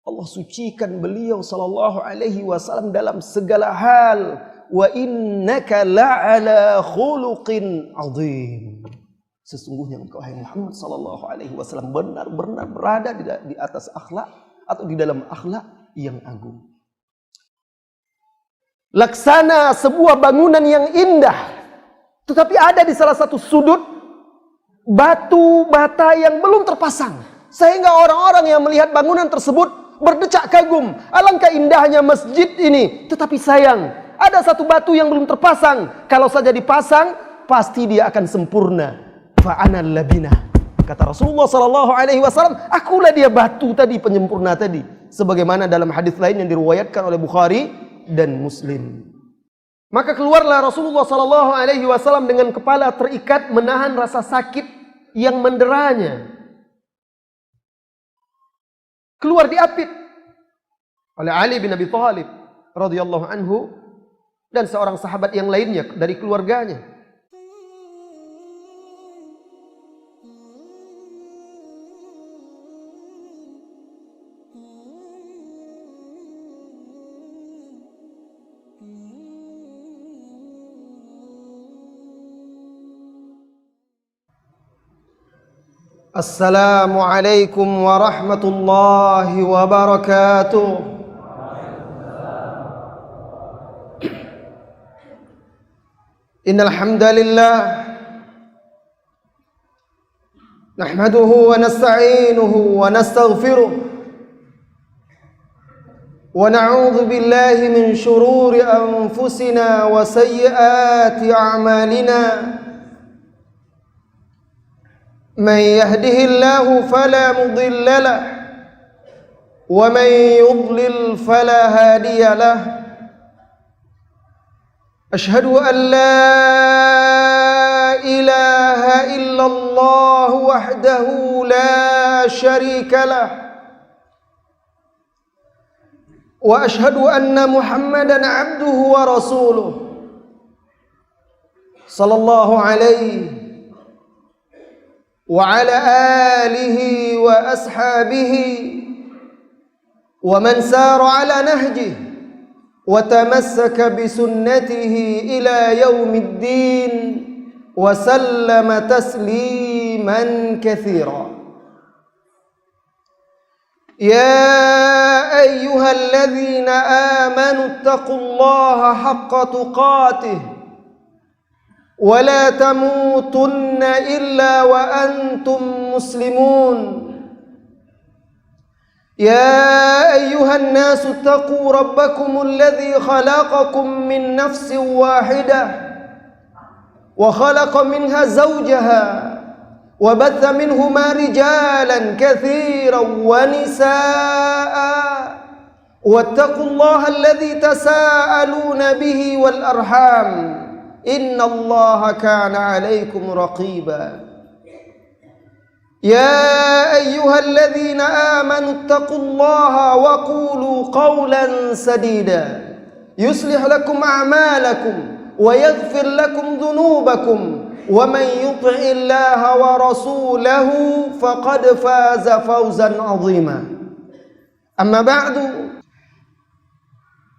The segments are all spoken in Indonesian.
Allah sucikan beliau sallallahu alaihi wasallam dalam segala hal. Wa innaka la'ala khuluqin azim. Sesungguhnya engkau hai Muhammad sallallahu alaihi wasallam benar-benar berada di atas akhlak atau di dalam akhlak yang agung. Laksana sebuah bangunan yang indah, tetapi ada di salah satu sudut batu bata yang belum terpasang, sehingga orang-orang yang melihat bangunan tersebut berdecak kagum. Alangkah indahnya masjid ini, tetapi sayang ada satu batu yang belum terpasang. Kalau saja dipasang, pasti dia akan sempurna. Fa'ana labinah. Kata Rasulullah sallallahu alaihi wasallam, akulah dia batu tadi, penyempurna tadi. Sebagaimana dalam hadis lain yang diriwayatkan oleh Bukhari dan Muslim. Maka keluarlah Rasulullah sallallahu alaihi wasallam dengan kepala terikat menahan rasa sakit yang menderanya. Keluar diapit oleh Ali bin Abi Thalib radhiyallahu anhu dan seorang sahabat yang lainnya dari keluarganya. Assalamualaikum warahmatullahi wabarakatuh. Innal hamdalillah nahmaduhu wa nasta'inuhu wa nastaghfiruh wa na'udzu billahi min shururi anfusina wa sayyiati a'malina. من يهده الله فلا مضل له ومن يضلل فلا هادي له أشهد أن لا إله إلا الله وحده لا شريك له وأشهد أن محمدا عبده ورسوله صلى الله عليه وعلى آله وأصحابه ومن سار على نهجه وتمسك بسنته إلى يوم الدين وسلم تسليما كثيرا. يا أيها الذين آمنوا اتقوا الله حق تقاته ولا تموتن إلا وأنتم مسلمون. يا أيها الناس اتقوا ربكم الذي خلقكم من نفس واحدة وخلق منها زوجها وبث منهما رجالا كثيرا ونساء واتقوا الله الذي تساءلون به والأرحام إن الله كان عليكم رقيبا. يا أيها الذين آمنوا اتقوا الله وقولوا قولا سديدا يصلح لكم أعمالكم ويغفر لكم ذنوبكم ومن يطع الله ورسوله فقد فاز فوزا عظيما. أما بعد,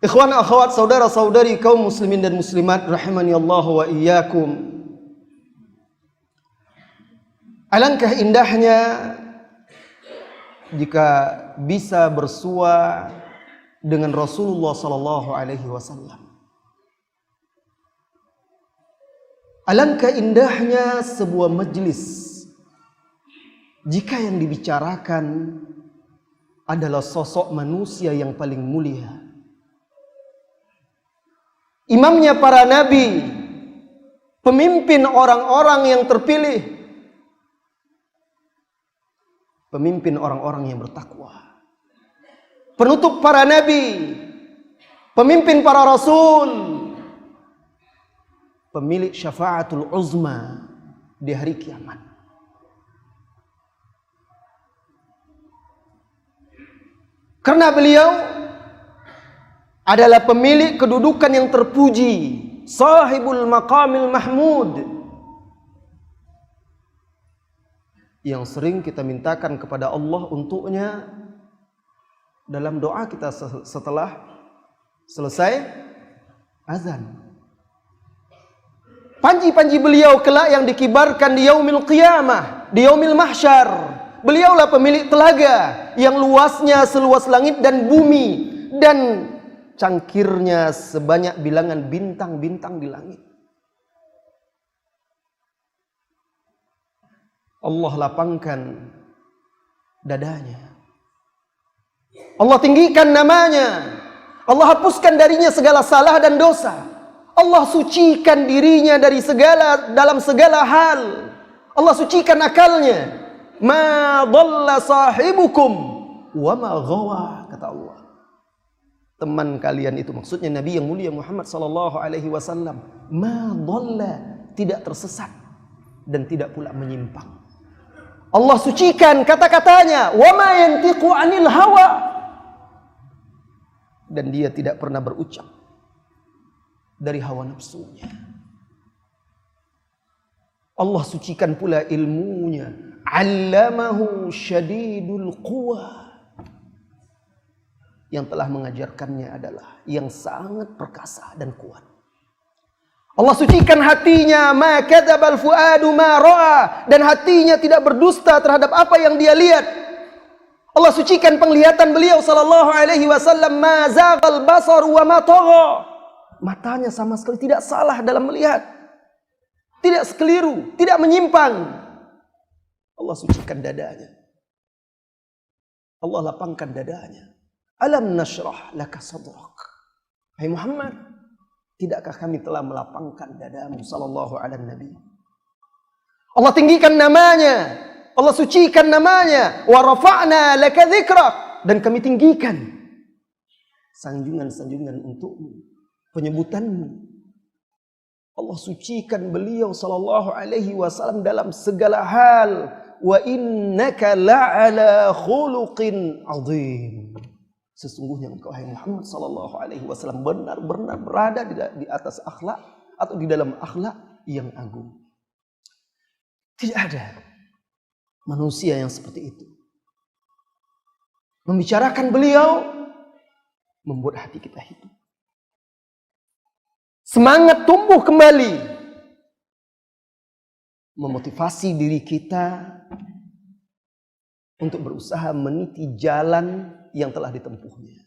ikhwan akhwat, saudara-saudari kaum muslimin dan muslimat rahimani Allah wa iyyakum. Alangkah indahnya jika bisa bersua dengan Rasulullah sallallahu alaihi wasallam. Alangkah indahnya sebuah majlis jika yang dibicarakan adalah sosok manusia yang paling mulia, imamnya para nabi, pemimpin orang-orang yang terpilih, pemimpin orang-orang yang bertakwa, penutup para nabi, pemimpin para rasul, pemilik syafaatul uzma di hari kiamat. Karena beliau adalah pemilik kedudukan yang terpuji, sahibul maqamil mahmud, yang sering kita mintakan kepada Allah untuknya dalam doa kita setelah selesai azan. Panji-panji beliau kelak yang dikibarkan di yaumil qiyamah, di yaumil mahsyar. Beliaulah pemilik telaga yang luasnya seluas langit dan bumi dan cangkirnya sebanyak bilangan bintang-bintang di langit. Allah lapangkan dadanya. Allah tinggikan namanya. Allah hapuskan darinya segala salah dan dosa. Allah sucikan dirinya dari dalam segala hal. Allah sucikan akalnya. Ma dhalla sahibukum wa ma ghawa, kata Allah. Teman kalian itu, maksudnya Nabi yang mulia Muhammad sallallahu alaihi wasallam, ma dhalla, tidak tersesat dan tidak pula menyimpang. Allah sucikan kata-katanya, wa ma yantiqu anil hawa, dan dia tidak pernah berucap dari hawa nafsunya. Allah sucikan pula ilmunya. Allamahu syadidul quwa. Yang telah mengajarkannya adalah yang sangat perkasa dan kuat. Allah sucikan hatinya. Ma kadzabal fuadu ma ra'a. Dan hatinya tidak berdusta terhadap apa yang dia lihat. Allah sucikan penglihatan beliau sallallahu alaihi wasallam. Ma zaghal basar wa ma tagha. Matanya sama sekali tidak salah dalam melihat. Tidak sekeliru, tidak menyimpang. Allah sucikan dadanya. Allah lapangkan dadanya. Alam nashrah laka sadrak. Hai Muhammad, tidakkah kami telah melapangkan dadamu sallallahu alaihi nabi. Allah tinggikan namanya. Allah sucikan namanya. Wa rafa'na laka dzikrak, dan kami tinggikan sanjungan-sanjungan untukmu, penyebutanmu. Allah sucikan beliau sallallahu alaihi wasallam dalam segala hal. Wa innaka la'ala khuluqin azim. Sesungguhnya engkau hai Muhammad sallallahu alaihi wasallam benar-benar berada di atas akhlak atau di dalam akhlak yang agung. Tidak ada manusia yang seperti itu. Membicarakan beliau membuat hati kita hidup. Semangat tumbuh kembali, memotivasi diri kita untuk berusaha meniti jalan yang telah ditempuhnya.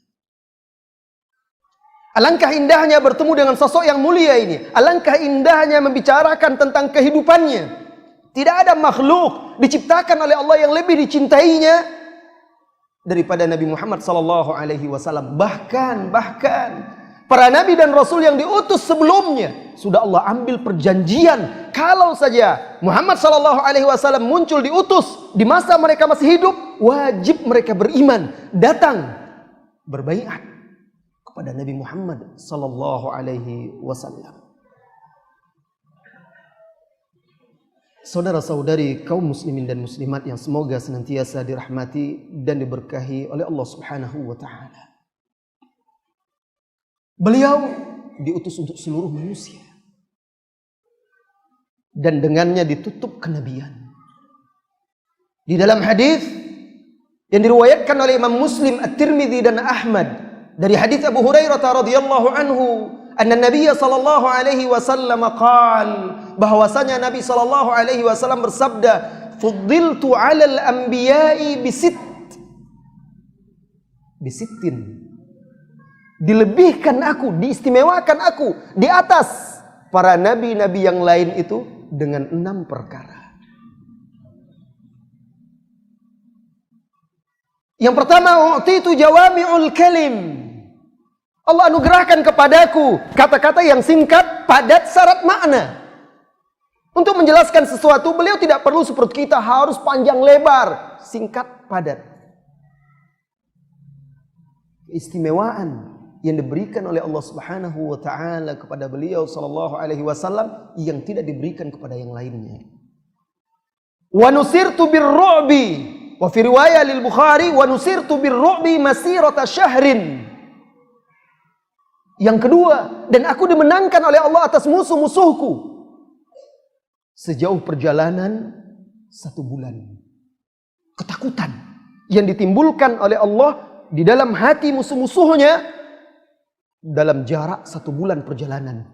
Alangkah indahnya bertemu dengan sosok yang mulia ini. Alangkah indahnya membicarakan tentang kehidupannya. Tidak ada makhluk diciptakan oleh Allah yang lebih dicintainya daripada Nabi Muhammad sallallahu alaihi wasallam. Bahkan para nabi dan rasul yang diutus sebelumnya sudah Allah ambil perjanjian, kalau saja Muhammad sallallahu alaihi wasallam muncul diutus di masa mereka masih hidup, wajib mereka beriman, datang berbaiat kepada Nabi Muhammad sallallahu alaihi wasallam. Saudara-saudari kaum muslimin dan muslimat yang semoga senantiasa dirahmati dan diberkahi oleh Allah Subhanahu wa taala. Beliau diutus untuk seluruh manusia. Dan dengannya ditutup kenabian. Di dalam hadis yang diriwayatkan oleh Imam Muslim, At-Tirmidzi dan Ahmad dari hadis Abu Hurairah radhiyallahu anhu, anna Nabiy sallallahu alaihi wasallam qaal, bahwasanya Nabi sallallahu alaihi wasallam bersabda, fuddiltu 'alal anbiya'i bisittin. Dilebihkan aku, diistimewakan aku di atas para nabi-nabi yang lain itu dengan 6 perkara. Yang pertama, u'titu jawami'ul kalim. Allah anugerahkan kepadaku kata-kata yang singkat, padat, syarat makna. Untuk menjelaskan sesuatu, beliau tidak perlu seperti kita harus panjang lebar, singkat, padat. Keistimewaan yang diberikan oleh Allah Subhanahu wa taala kepada beliau sallallahu alaihi wasallam yang tidak diberikan kepada yang lainnya. Wa nusirtu birru'bi, wa fi riwayah lil Bukhari, wa nusirtu birru'bi masirata syahrin. Yang kedua, dan aku dimenangkan oleh Allah atas musuh-musuhku sejauh perjalanan 1 bulan. Ketakutan yang ditimbulkan oleh Allah di dalam hati musuh-musuhnya dalam jarak 1 bulan perjalanan.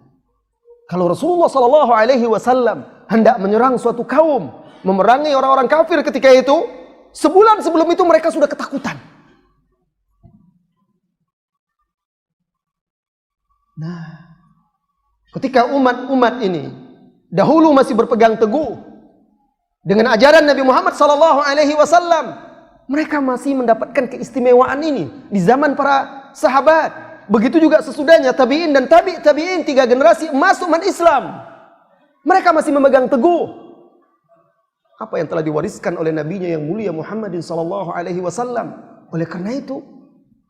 Kalau Rasulullah SAW hendak menyerang suatu kaum, memerangi orang-orang kafir ketika itu, sebulan sebelum itu mereka sudah ketakutan. Nah, ketika umat-umat ini dahulu masih berpegang teguh dengan ajaran Nabi Muhammad SAW, mereka masih mendapatkan keistimewaan ini di zaman para sahabat. Begitu juga sesudahnya tabi'in dan tabi'in 3 generasi masuk umat Islam. Mereka masih memegang teguh apa yang telah diwariskan oleh nabinya yang mulia Muhammadin SAW. Oleh karena itu,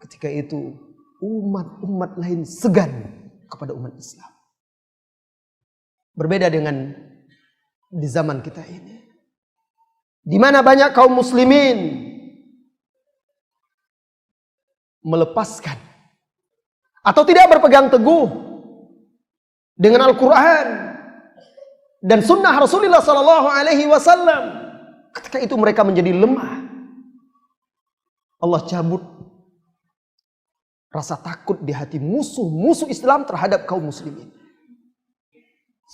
ketika itu umat-umat lain segan kepada umat Islam. Berbeda dengan di zaman kita ini, di mana banyak kaum muslimin melepaskan atau tidak berpegang teguh dengan Al-Quran dan Sunnah Rasulullah SAW. Ketika itu mereka menjadi lemah. Allah cabut rasa takut di hati musuh-musuh Islam terhadap kaum muslimin.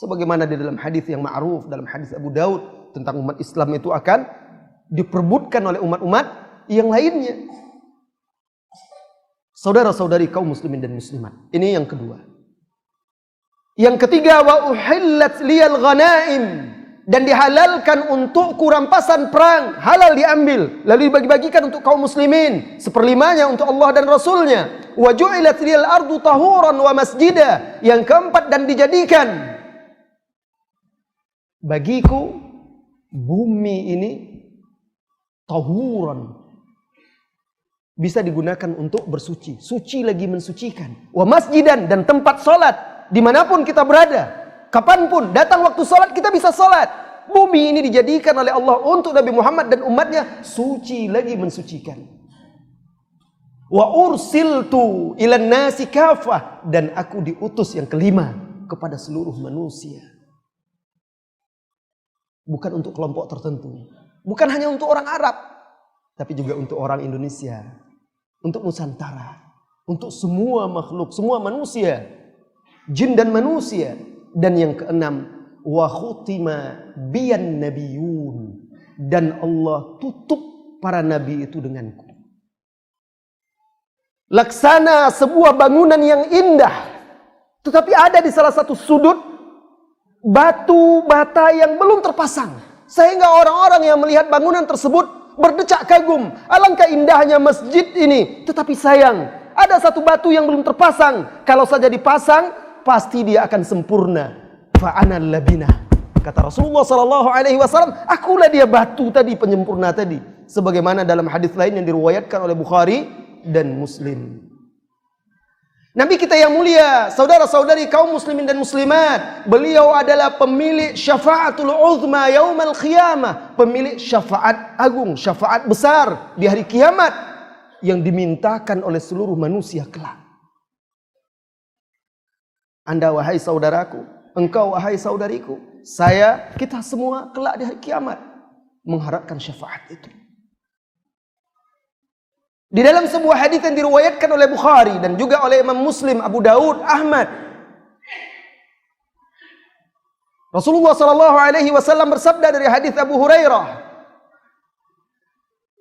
Sebagaimana di dalam hadis yang ma'ruf, dalam hadis Abu Daud, tentang umat Islam itu akan diperbutkan oleh umat-umat yang lainnya. Saudara-saudari kaum muslimin dan muslimat, ini yang kedua. Yang ketiga, wa uhillat liyal ghanaim, dan dihalalkan untukku rampasan perang, halal diambil lalu dibagi-bagikan untuk kaum muslimin, 1/5-nya untuk Allah dan Rasulnya. Wa ju'ilat liyal ardu tahuran wa masjida, yang keempat, dan dijadikan bagiku bumi ini tahuran, bisa digunakan untuk bersuci, suci lagi mensucikan. Wa masjidan, dan tempat sholat dimanapun kita berada, kapanpun datang waktu sholat kita bisa sholat. Bumi ini dijadikan oleh Allah untuk Nabi Muhammad dan umatnya suci lagi mensucikan. Wa ursiltu ilan nasi kafah, dan aku diutus yang kelima kepada seluruh manusia. Bukan untuk kelompok tertentu, bukan hanya untuk orang Arab, tapi juga untuk orang Indonesia, untuk Nusantara, untuk semua makhluk, semua manusia, jin dan manusia. Dan yang keenam, wa khutima biyan nabiyun, dan Allah tutup para nabi itu denganku. Laksana sebuah bangunan yang indah, tetapi ada di salah satu sudut batu bata yang belum terpasang, sehingga orang-orang yang melihat bangunan tersebut berdecak kagum. Alangkah indahnya masjid ini, tetapi sayang, ada satu batu yang belum terpasang. Kalau saja dipasang, pasti dia akan sempurna. Fa'ana labinah, kata Rasulullah SAW, akulah dia batu tadi, penyempurna tadi. Sebagaimana dalam hadis lain yang diriwayatkan oleh Bukhari dan Muslim. Nabi kita yang mulia, saudara-saudari kaum muslimin dan muslimat, beliau adalah pemilik syafaatul uzma yaumal qiyamah, pemilik syafaat agung, syafaat besar di hari kiamat yang dimintakan oleh seluruh manusia kelak. Anda wahai saudaraku, engkau wahai saudariku, saya, kita semua kelak di hari kiamat mengharapkan syafaat itu. Di dalam sebuah hadis yang diriwayatkan oleh Bukhari dan juga oleh Imam Muslim, Abu Daud, Ahmad, Rasulullah SAW bersabda dari hadis Abu Hurairah.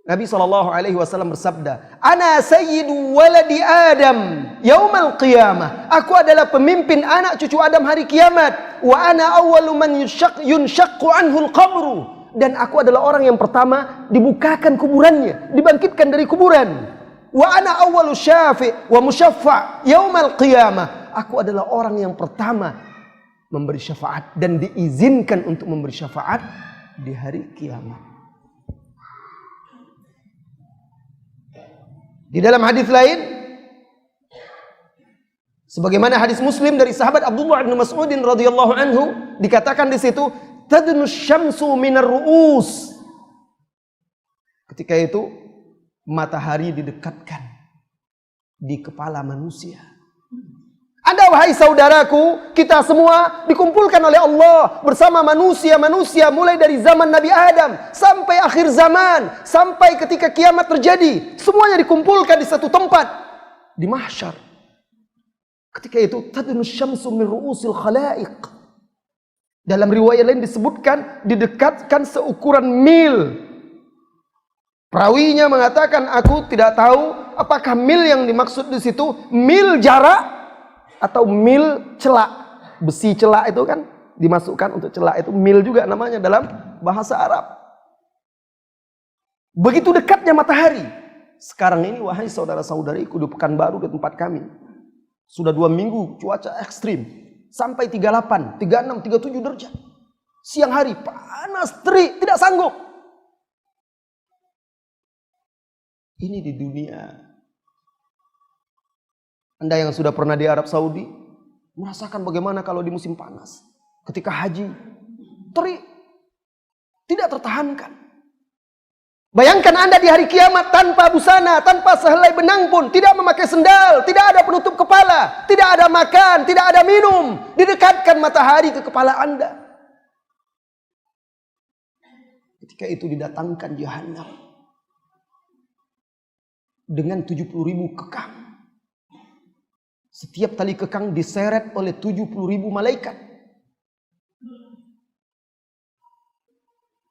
Nabi SAW bersabda, Ana sayyidu waladi Adam yaumal qiyamah. Aku adalah pemimpin anak cucu Adam hari kiamat. Wa ana awwalu man yunshaqqu anhu al-qabru. Dan aku adalah orang yang pertama dibukakan kuburannya, dibangkitkan dari kuburan. Wa ana awwalu syafi' wa musyaffa' yaumal qiyamah. Aku adalah orang yang pertama memberi syafaat dan diizinkan untuk memberi syafaat di hari kiamat. Di dalam hadis lain, sebagaimana hadis Muslim dari sahabat Abdullah bin Mas'ud radhiyallahu anhu, dikatakan di situ, tadnu syamsu minar ru'us. Ketika itu matahari didekatkan di kepala manusia. Anda wahai saudaraku, kita semua dikumpulkan oleh Allah bersama manusia-manusia mulai dari zaman Nabi Adam sampai akhir zaman, sampai ketika kiamat terjadi. Semuanya dikumpulkan di satu tempat, di mahsyar. Ketika itu tadnu syamsu min ru'usil khalaiq. Dalam riwayat lain disebutkan didekatkan seukuran mil. Perawinya mengatakan, aku tidak tahu apakah mil yang dimaksud di situ mil jarak atau mil celak. Besi celak itu kan dimasukkan untuk celak, itu mil juga namanya dalam bahasa Arab. Begitu dekatnya matahari. Sekarang ini wahai saudara-saudariku di Pekanbaru, di tempat kami, sudah 2 minggu cuaca ekstrim. Sampai 38, 36, 37 derajat. Siang hari panas terik, tidak sanggup. Ini di dunia. Anda yang sudah pernah di Arab Saudi merasakan bagaimana kalau di musim panas, ketika haji, terik, tidak tertahankan. Bayangkan Anda di hari kiamat tanpa busana, tanpa sehelai benang pun, tidak memakai sendal, tidak ada penutup kepala, tidak ada makan, tidak ada minum, didekatkan matahari ke kepala Anda. Ketika itu didatangkan Jahannam dengan 70.000 kekang. Setiap tali kekang diseret oleh 70.000 malaikat.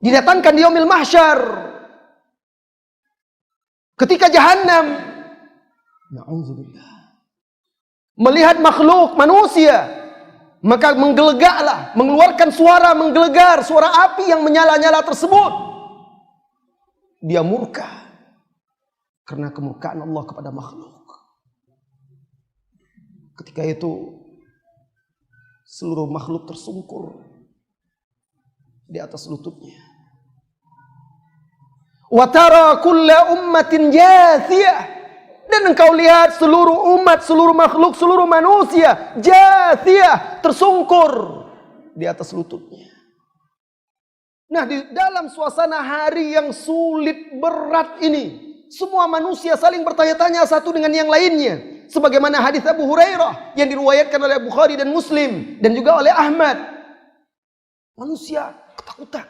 Didatangkan di yaumil mahsyar. Ketika Jahannam, na'udzubillah, melihat makhluk manusia, maka menggelegaklah, mengeluarkan suara menggelegar, suara api yang menyala-nyala tersebut. Dia murka karena kemurkaan Allah kepada makhluk. Ketika itu seluruh makhluk tersungkur di atas lututnya. Wa tara kulla ummatin jathiyah, dan engkau lihat seluruh umat, seluruh makhluk, seluruh manusia jathiyah, tersungkur di atas lututnya. Nah, di dalam suasana hari yang sulit berat ini, semua manusia saling bertanya-tanya satu dengan yang lainnya. Sebagaimana hadis Abu Hurairah yang diriwayatkan oleh Bukhari dan Muslim dan juga oleh Ahmad. Manusia ketakutan,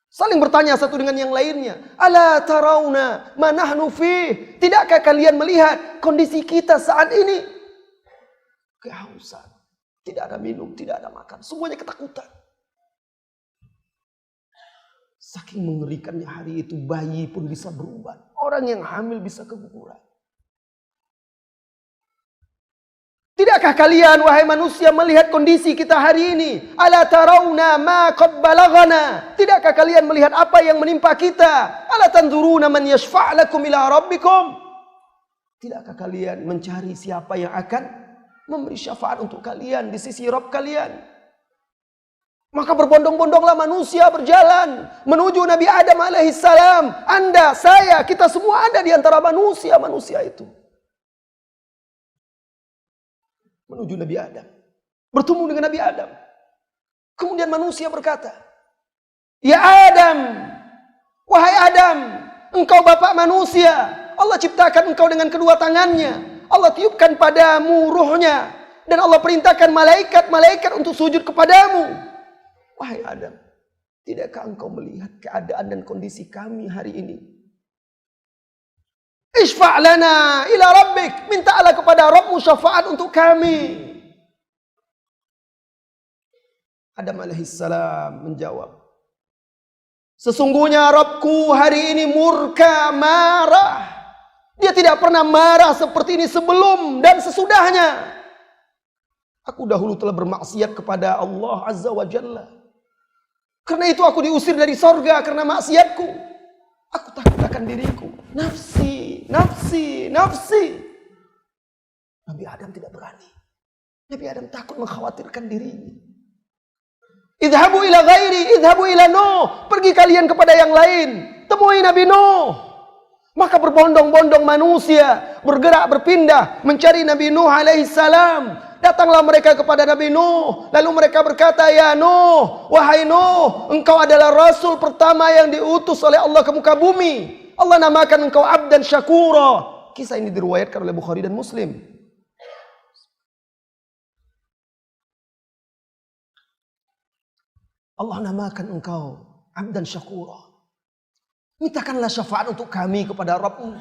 saling bertanya satu dengan yang lainnya. Ala tarawna ma nahnu fih? Tidakkah kalian melihat kondisi kita saat ini? Kehausan, tidak ada minum, tidak ada makan, semuanya ketakutan. Saking mengerikannya hari itu, bayi pun bisa berubah, orang yang hamil bisa keguguran. Tidakkah kalian wahai manusia melihat kondisi kita hari ini? Ala tarawna ma qad balaghana? Tidakkah kalian melihat apa yang menimpa kita? Ala tanzuruna man yashfa' lakum ila rabbikum? Tidakkah kalian mencari siapa yang akan memberi syafaat untuk kalian di sisi Rabb kalian? Maka berbondong-bondonglah manusia berjalan menuju Nabi Adam alaihissalam. Anda, saya, kita semua ada di antara manusia-manusia itu. Menuju Nabi Adam, bertemu dengan Nabi Adam. Kemudian manusia berkata, ya Adam, wahai Adam, engkau bapak manusia, Allah ciptakan engkau dengan kedua tangannya, Allah tiupkan padamu ruhnya, dan Allah perintahkan malaikat-malaikat untuk sujud kepadamu. Wahai Adam, tidakkah engkau melihat keadaan dan kondisi kami hari ini? Isfa' lana ila rabbik, mintalah kepada Rabbmu syafaat untuk kami. Adam alaihissalam menjawab, sesungguhnya Rabbku hari ini murka, marah. Dia tidak pernah marah seperti ini sebelum dan sesudahnya. Aku dahulu telah bermaksiat kepada Allah Azza wa Jalla. Karena itu aku diusir dari sorga karena maksiatku. Aku takut akan diriku. Nafsi, nafsi, nafsi. Nabi Adam tidak berani. Nabi Adam takut mengkhawatirkan dirinya. Idhabu ila ghairi, idhabu ila Nuh. Pergi kalian kepada yang lain. Temui Nabi Nuh. Maka berbondong-bondong manusia bergerak berpindah mencari Nabi Nuh alaihissalam. Datanglah mereka kepada Nabi Nuh. Lalu mereka berkata, ya Nuh, wahai Nuh, engkau adalah Rasul pertama yang diutus oleh Allah ke muka bumi. Allah namakan engkau abdan syakura. Kisah ini diriwayatkan oleh Bukhari dan Muslim. Allah namakan engkau abdan syakura. Mintakanlah syafaat untuk kami kepada Rabb-Mu.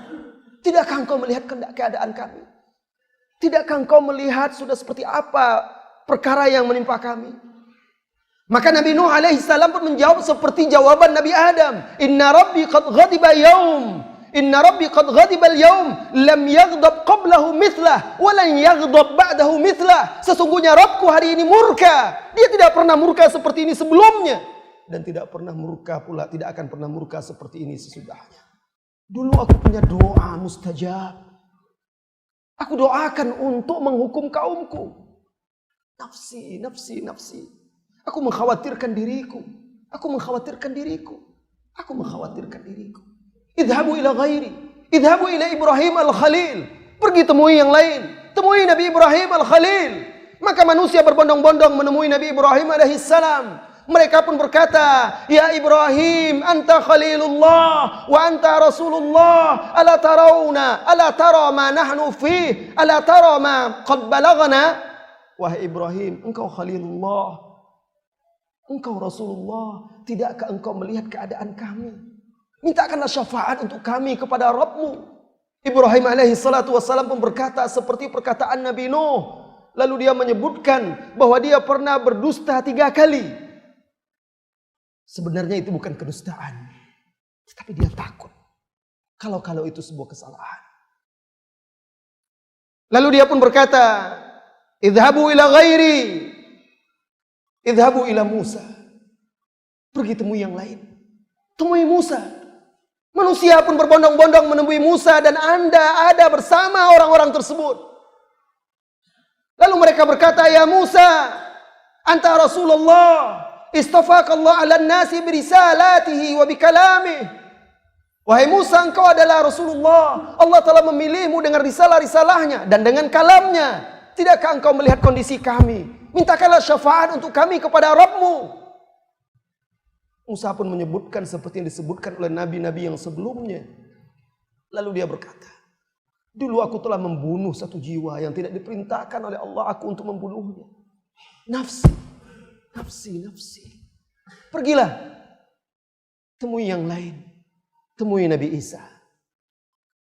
Tidakkah engkau melihat keadaan kami? Tidakkah engkau melihat sudah seperti apa perkara yang menimpa kami? Maka Nabi Nuh alaihi salam pun menjawab seperti jawaban Nabi Adam. Inna Rabbi qad ghadiba yaum. Inna Rabbi qad ghadiba al-yawm lam yaghdab qablahu mithlah wa lan yaghdab ba'dahu mithlah. Sesungguhnya Rabbku hari ini murka. Dia tidak pernah murka seperti ini sebelumnya dan tidak pernah murka pula, tidak akan pernah murka seperti ini sesudahnya. Dulu aku punya doa mustajab. Aku doakan untuk menghukum kaumku. Nafsi, nafsi, nafsi. Aku mengkhawatirkan diriku. Aku mengkhawatirkan diriku. Aku mengkhawatirkan diriku. Idhabu ila ghairi. Idhabu ila Ibrahim al-Khalil. Pergi temui yang lain. Temui Nabi Ibrahim al-Khalil. Maka manusia berbondong-bondong menemui Nabi Ibrahim alaihissalam. Mereka pun berkata, Ya Ibrahim, anta Khalilullah wa anta Rasulullah. Ala tarawna, ala tara ma nahnu fih, ala tara ma qad balagana. Wahai Ibrahim, engkau Khalilullah, engkau Rasulullah. Tidakkah engkau melihat keadaan kami? Mintakanlah syafaat untuk kami kepada Rabb-Mu. Ibrahim alaihi salatu wassalam pun berkata seperti perkataan Nabi Nuh. Lalu dia menyebutkan bahwa dia pernah berdusta 3 kali. Sebenarnya itu bukan kedustaan. Tetapi dia takut. Kalau itu sebuah kesalahan. Lalu dia pun berkata, Idhabu ila ghairi. Idhabu ila Musa. Pergi temui yang lain. Temui Musa. Manusia pun berbondong-bondong menemui Musa dan Anda ada bersama orang-orang tersebut. Lalu mereka berkata, Ya Musa, anta Rasulullah, istafakallah ala nasi birisalatihi wa bikalamih. Wahai Musa, engkau adalah Rasulullah. Allah telah memilihmu dengan risalah-risalahnya dan dengan kalamnya. Tidakkah engkau melihat kondisi kami? Mintakanlah syafaat untuk kami kepada Rabb-Mu. Musa pun menyebutkan seperti yang disebutkan oleh nabi-nabi yang sebelumnya. Lalu dia berkata, dulu aku telah membunuh 1 jiwa yang tidak diperintahkan oleh Allah aku untuk membunuhnya. Nafsi, nafsi, nafsi. Pergilah, temui yang lain. Temui Nabi Isa.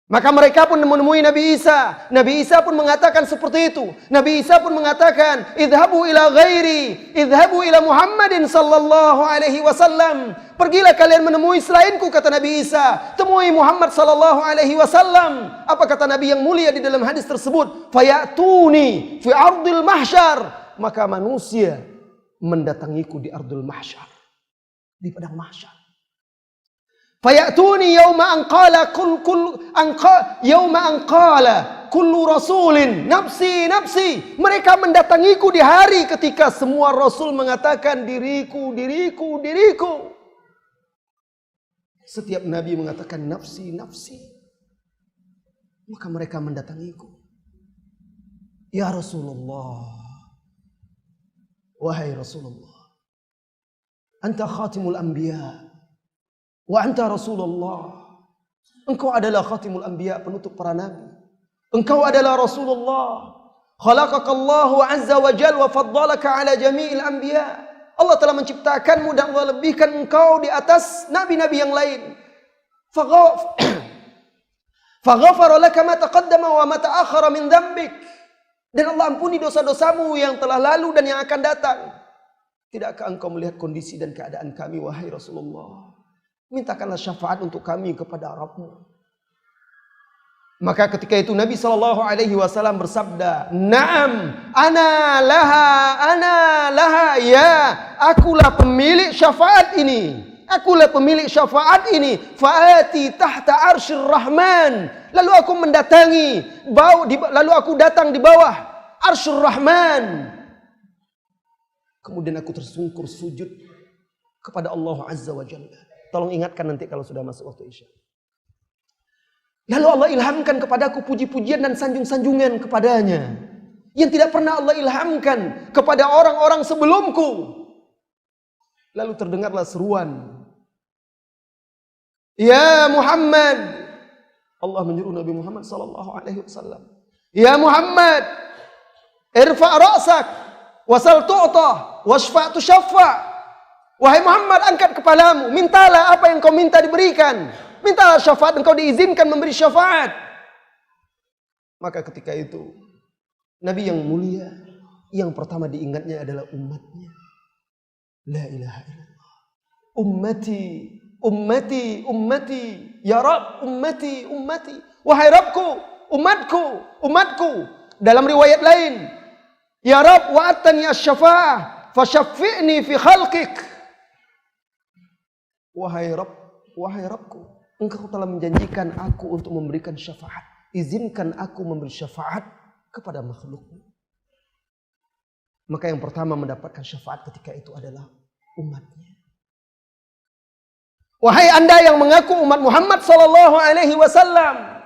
Maka mereka pun menemui Nabi Isa. Nabi Isa pun mengatakan seperti itu. Nabi Isa pun mengatakan, Idhabu ila ghairi, idhabu ila Muhammadin sallallahu alaihi wasallam. Pergilah kalian menemui selainku, kata Nabi Isa. Temui Muhammad sallallahu alaihi wasallam. Apa kata Nabi yang mulia di dalam hadis tersebut? Fayatuni fi ardil mahsyar. Maka manusia mendatangiku di ardul mahsyar. Di padang mahsyar. Fayatuni yawma anqala yawma anqala kullu rasulin nafsi nafsi. Mereka mendatangiku di hari ketika semua rasul mengatakan diriku, diriku, diriku. Setiap nabi mengatakan nafsi, nafsi. Maka mereka mendatangiku. Ya Rasulullah, wahai Rasulullah, anta khatimul anbiya wa anta Rasulullah. Engkau adalah khatimul anbiya, penutup para nabi. Engkau adalah Rasulullah. Khalaqakallahu azza wa jalla wa faddalaka ala jami'il anbiya. Allah telah menciptakanmu dan Allah lebihkan engkau di atas nabi-nabi yang lain. Faghafara laka ma taqaddama wa ma ta'akhkhara min dhanbik. Dan Allah ampuni dosa-dosamu yang telah lalu dan yang akan datang. Tidakkah engkau melihat kondisi dan keadaan kami, wahai Rasulullah? Mintakanlah syafaat untuk kami kepada Rabb-Mu. Maka ketika itu Nabi SAW bersabda, Naam, ana laha, ya, akulah pemilik syafaat ini. Akulah pemilik syafaat ini. Fa'ati tahta arsyir rahman. Lalu aku mendatangi, lalu aku datang di bawah arsyir rahman. Kemudian aku tersungkur sujud kepada Allah Azza wa Jalla. Tolong ingatkan nanti kalau sudah masuk waktu Isya. Lalu Allah ilhamkan kepadaku puji-pujian dan sanjung-sanjungan kepadanya. Yang tidak pernah Allah ilhamkan kepada orang-orang sebelumku. Lalu terdengarlah seruan. Ya Muhammad. Allah menyuruh Nabi Muhammad SAW. Ya Muhammad. Irfa' ra'sak. Wasal tu'tah. Washfa' tushaffa'. Wahai Muhammad, angkat kepalamu, mintalah apa yang kau minta diberikan. Mintalah syafaat, engkau diizinkan memberi syafaat. Maka ketika itu, Nabi yang mulia, yang pertama diingatnya adalah umatnya. La ilaha illallah. Ummati, ummati, ummati. Ya Rabb, ummati, ummati. Wahai Rabbku, umatku, umatku. Dalam riwayat lain, Ya Rabb, wa'atani asy-syafa'ah, fasyaffi'ni fi khalqik. Wahai Rabb, wahai Rabbku, engkau telah menjanjikan aku untuk memberikan syafaat. Izinkan aku memberi syafaat kepada makhlukmu. Maka yang pertama mendapatkan syafaat ketika itu adalah umatnya. Wahai Anda yang mengaku umat Muhammad sallallahu alaihi wasallam,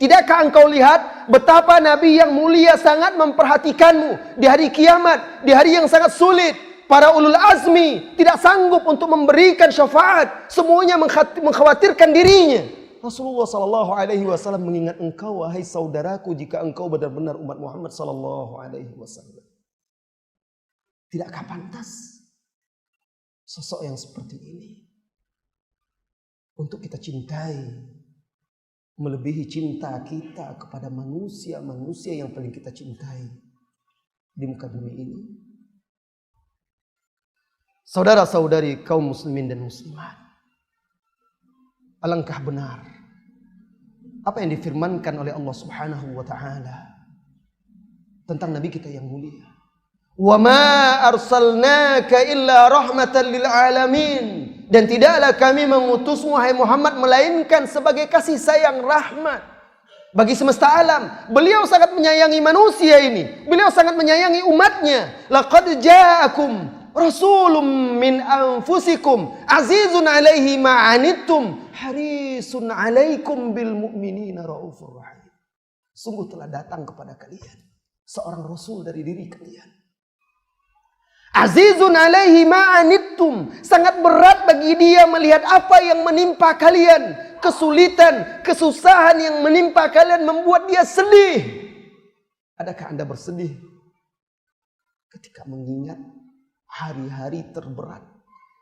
tidakkah engkau lihat betapa Nabi yang mulia sangat memperhatikanmu di hari kiamat, di hari yang sangat sulit. Para ulul azmi tidak sanggup untuk memberikan syafaat, semuanya mengkhawatirkan dirinya. Rasulullah sallallahu alaihi wasallam mengingat engkau, wahai saudaraku, jika engkau benar-benar umat Muhammad sallallahu alaihi wasallam. Tidakkah pantas sosok yang seperti ini untuk kita cintai, melebihi cinta kita kepada manusia-manusia yang paling kita cintai di muka bumi ini? Saudara-saudari kaum muslimin dan muslimat, alangkah benar apa yang difirmankan oleh Allah Subhanahu wa taala tentang nabi kita yang mulia. Wa ma arsalnaka illa rahmatan lil alamin. Dan tidaklah kami mengutusmu wahai Muhammad melainkan sebagai kasih sayang rahmat bagi semesta alam. Beliau sangat menyayangi manusia ini. Beliau sangat menyayangi umatnya. Laqad ja'akum rasulun min anfusikum azizun alaihi ma anittum harisun alaikum bil mu'minina raufur rahim. Sungguh telah datang kepada kalian seorang rasul dari diri kalian. Azizun alaihi ma anittum, sangat berat bagi dia melihat apa yang menimpa kalian, kesulitan, kesusahan yang menimpa kalian membuat dia sedih. Adakah Anda bersedih ketika mengingat hari-hari terberat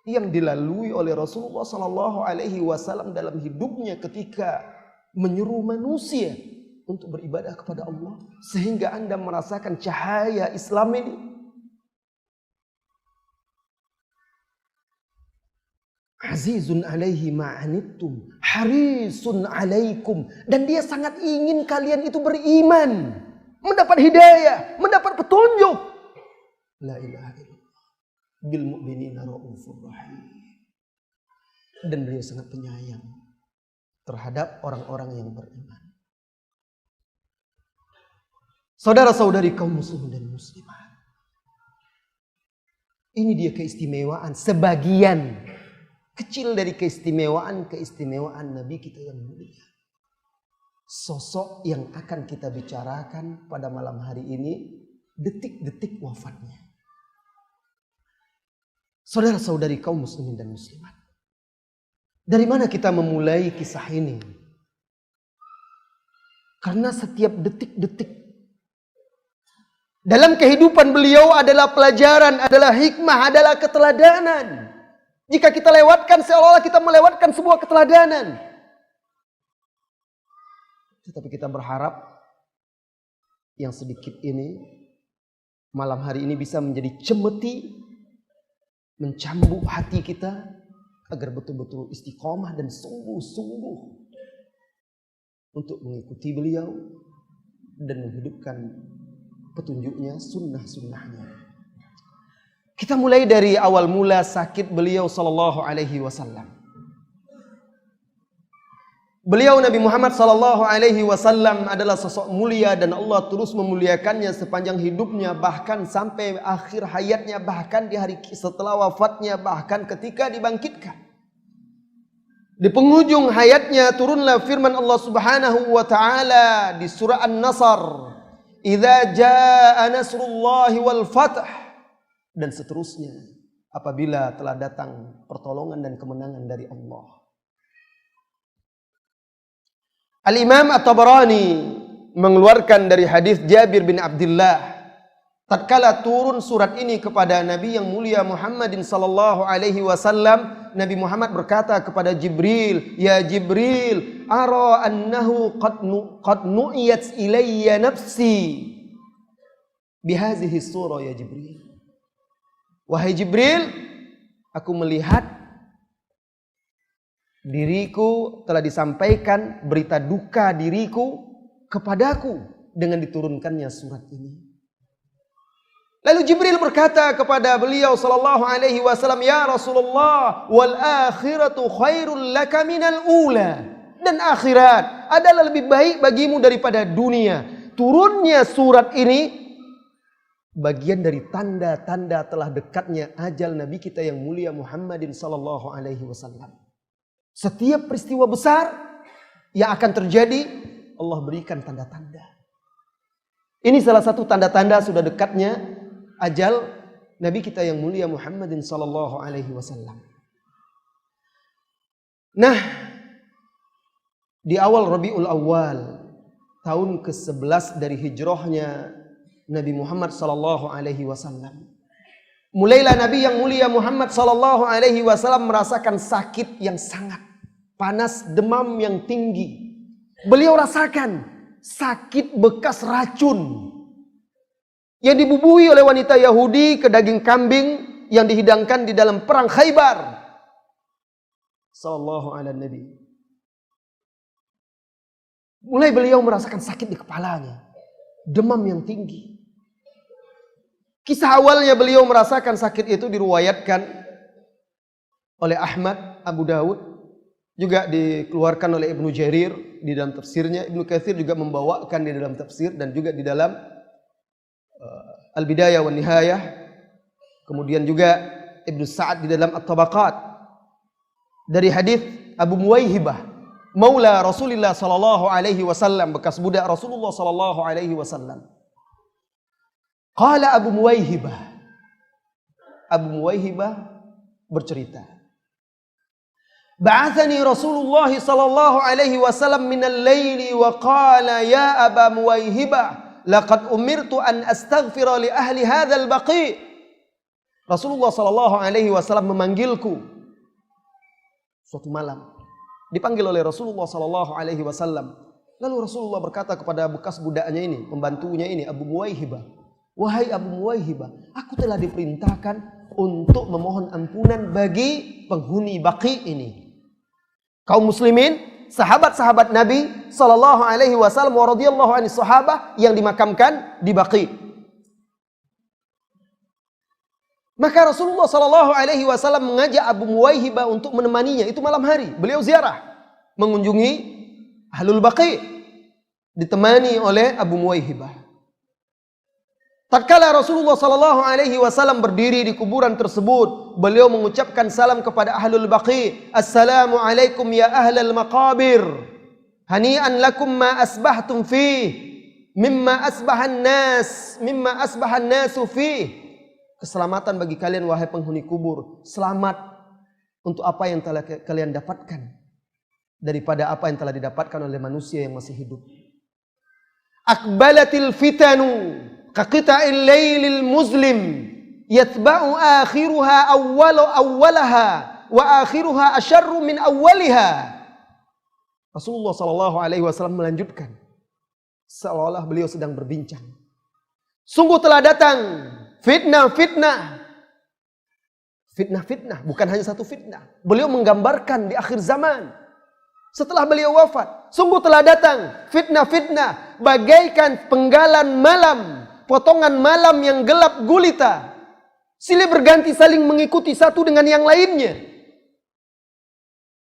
yang dilalui oleh Rasulullah sallallahu alaihi wasallam dalam hidupnya ketika menyeru manusia untuk beribadah kepada Allah, sehingga Anda merasakan cahaya Islam ini? Azizun alaihi ma'anittum harisun alaikum, dan dia sangat ingin kalian itu beriman, mendapat hidayah, mendapat petunjuk. La ilaha illallah bil mu'minina raufur rahim. Dan beliau sangat penyayang terhadap orang-orang yang beriman. Saudara-saudari kaum muslimin dan muslimat, ini dia keistimewaan, sebagian kecil dari keistimewaan Nabi kita yang mulia. Sosok yang akan kita bicarakan pada malam hari ini, detik-detik wafatnya. Saudara-saudari kaum muslimin dan muslimat, dari mana kita memulai kisah ini? Karena setiap detik-detik dalam kehidupan beliau adalah pelajaran, adalah hikmah, adalah keteladanan. Jika kita lewatkan, seolah-olah kita melewatkan sebuah keteladanan. Tetapi kita berharap yang sedikit ini malam hari ini bisa menjadi cemeti, mencambuk hati kita agar betul-betul istiqomah dan sungguh-sungguh untuk mengikuti beliau dan menghidupkan petunjuknya, sunnah-sunnahnya. Kita mulai dari awal mula sakit beliau sallallahu alaihi wasallam. Beliau Nabi Muhammad sallallahu alaihi wasallam adalah sosok mulia dan Allah terus memuliakannya sepanjang hidupnya, bahkan sampai akhir hayatnya, bahkan di hari setelah wafatnya, bahkan ketika dibangkitkan. Di penghujung hayatnya turunlah firman Allah Subhanahu wa taala di surah An-Nasr, "Idza jaa nasrullahi wal fath." Dan seterusnya, apabila telah datang pertolongan dan kemenangan dari Allah. Al-Imam At-Tabarani mengeluarkan dari hadis Jabir bin Abdullah tatkala turun surat ini kepada Nabi yang mulia Muhammadin sallallahu alaihi wasallam, Nabi Muhammad berkata kepada Jibril, "Ya Jibril, ara annahu qad nu'iyat ilayya nafsi bihadhihi surah ya Jibril." Wahai Jibril, aku melihat diriku telah disampaikan berita duka diriku kepadaku dengan diturunkannya surat ini. Lalu Jibril berkata kepada beliau sallallahu alaihi wasallam, "Ya Rasulullah, wal akhiratu khairul laka minal ula." Dan akhirat adalah lebih baik bagimu daripada dunia. Turunnya surat ini bagian dari tanda-tanda telah dekatnya ajal Nabi kita yang mulia Muhammadin sallallahu alaihi wasallam. Setiap peristiwa besar yang akan terjadi, Allah berikan tanda-tanda. Ini salah satu tanda-tanda sudah dekatnya ajal Nabi kita yang mulia Muhammadin sallallahu alaihi wasallam. Nah, di awal Rabiul Awal, tahun ke-11 dari hijrahnya Nabi Muhammad sallallahu alaihi wasallam, mulailah Nabi yang mulia Muhammad sallallahu alaihi wasallam merasakan sakit yang sangat panas, demam yang tinggi. Beliau rasakan sakit bekas racun yang dibubuhi oleh wanita Yahudi ke daging kambing yang dihidangkan di dalam perang Khaybar. Sallallahu ala Nabi. Mulai beliau merasakan sakit di kepalanya, demam yang tinggi. Kisah awalnya beliau merasakan sakit itu diriwayatkan oleh Ahmad, Abu Dawud, juga dikeluarkan oleh Ibnu Jarir di dalam tafsirnya. Ibnu Katsir juga membawakan di dalam tafsir dan juga di dalam Al-Bidayah wa Nihayah. Kemudian juga Ibnu Sa'ad di dalam At-Tabaqat dari hadis Abu Muwaihibah, maula Rasulullah sallallahu alaihi wasallam, bekas budak Rasulullah sallallahu alaihi wasallam. Qala Abu Muwaihibah, Abu Muwaihibah bercerita, ba'athani Rasulullah sallallahu alaihi wasallam minal laili wa qala ya Aba Muwaihibah laqad umirtu an astaghfira li ahli hadzal baqi. Rasulullah sallallahu alaihi wasallam memanggilku suatu malam. Dipanggil oleh Rasulullah sallallahu alaihi wasallam. Lalu Rasulullah berkata kepada bekas budaknya ini, pembantunya ini, Abu Muwaihibah, "Wahai Abu Muwaihibah, aku telah diperintahkan untuk memohon ampunan bagi penghuni Baqi ini." Kaum muslimin, sahabat-sahabat Nabi sallallahu alaihi wasallam wa radhiyallahu anhi sahabah yang dimakamkan di Baqi. Maka Rasulullah sallallahu alaihi wasallam mengajak Abu Muwaihibah untuk menemaninya. Itu malam hari. Beliau ziarah mengunjungi Ahlul Baqi, ditemani oleh Abu Muwaihibah. Tatkala Rasulullah sallallahu alaihi wasallam berdiri di kuburan tersebut, beliau mengucapkan salam kepada Ahlul Baqi, "Assalamu alaikum ya ahlal maqabir. Hani'an lakum ma asbahtum fih, mimma asbahan nasu fih." Keselamatan bagi kalian wahai penghuni kubur. Selamat untuk apa yang telah kalian dapatkan daripada apa yang telah didapatkan oleh manusia yang masih hidup. Aqbalatil fitanu kaqita'il lailil muslim yatba'u akhiruha awwalaha wa akhiruha asyarru min awwaliha. Rasulullah sallallahu alaihi wasallam melanjutkan seolah beliau sedang berbincang. Sungguh telah datang fitnah, bukan hanya satu fitnah. Beliau menggambarkan di akhir zaman setelah beliau wafat, sungguh telah datang fitnah bagaikan penggalan malam, potongan malam yang gelap gulita, silih berganti saling mengikuti satu dengan yang lainnya.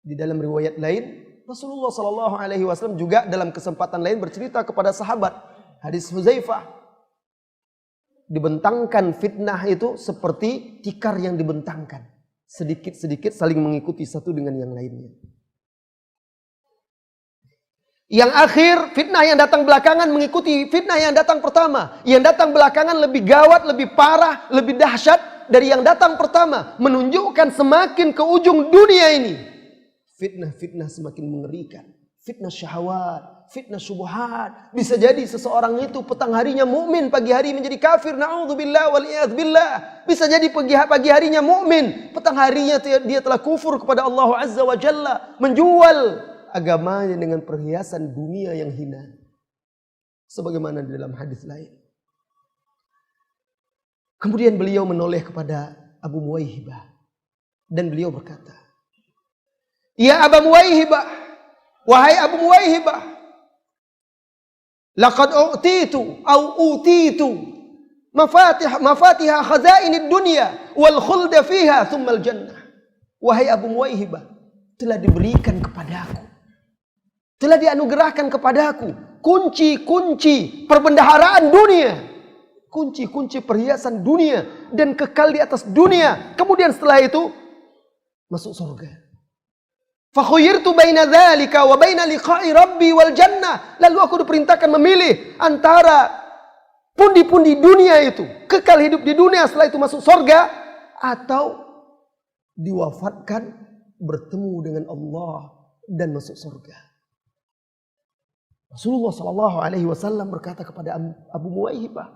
Di dalam riwayat lain, Rasulullah sallallahu alaihi wasallam juga dalam kesempatan lain bercerita kepada sahabat, hadis Huzaifah, dibentangkan fitnah itu seperti tikar yang dibentangkan, sedikit-sedikit saling mengikuti satu dengan yang lainnya. Yang akhir, fitnah yang datang belakangan mengikuti fitnah yang datang pertama. Yang datang belakangan lebih gawat, lebih parah, lebih dahsyat dari yang datang pertama, menunjukkan semakin ke ujung dunia ini fitnah-fitnah semakin mengerikan. Fitnah syahwat, fitnah syubhat. Bisa jadi seseorang itu petang harinya mukmin, pagi hari menjadi kafir. Na'udzubillah wal iyadzubillah. Bisa jadi pagi harinya mukmin, petang harinya dia telah kufur kepada Allah Azza wa Jalla, menjual agamanya dengan perhiasan dunia yang hina. Sebagaimana di dalam hadis lain. Kemudian beliau menoleh kepada Abu Muwaihibah dan beliau berkata, "Ya Abu Muwaihibah, wahai Abu Muwaihibah, laqad utitu mafatih khazainid dunya wal khulda fiha thumma al jannah." Wahai Abu Muwaihibah, telah diberikan kepadaku, telah dianugerahkan kepadaku kunci-kunci perbendaharaan dunia, kunci-kunci perhiasan dunia dan kekal di atas dunia. Kemudian setelah itu masuk surga. Fa khuyirtu baina dzalika wa baina liqa'i rabbi wal jannah. Lalu aku diperintahkan memilih antara pundi-pundi dunia itu, kekal hidup di dunia setelah itu masuk surga, atau diwafatkan bertemu dengan Allah dan masuk surga. Rasulullah sallallahu alaihi wasallam berkata kepada Abu Muwaihibah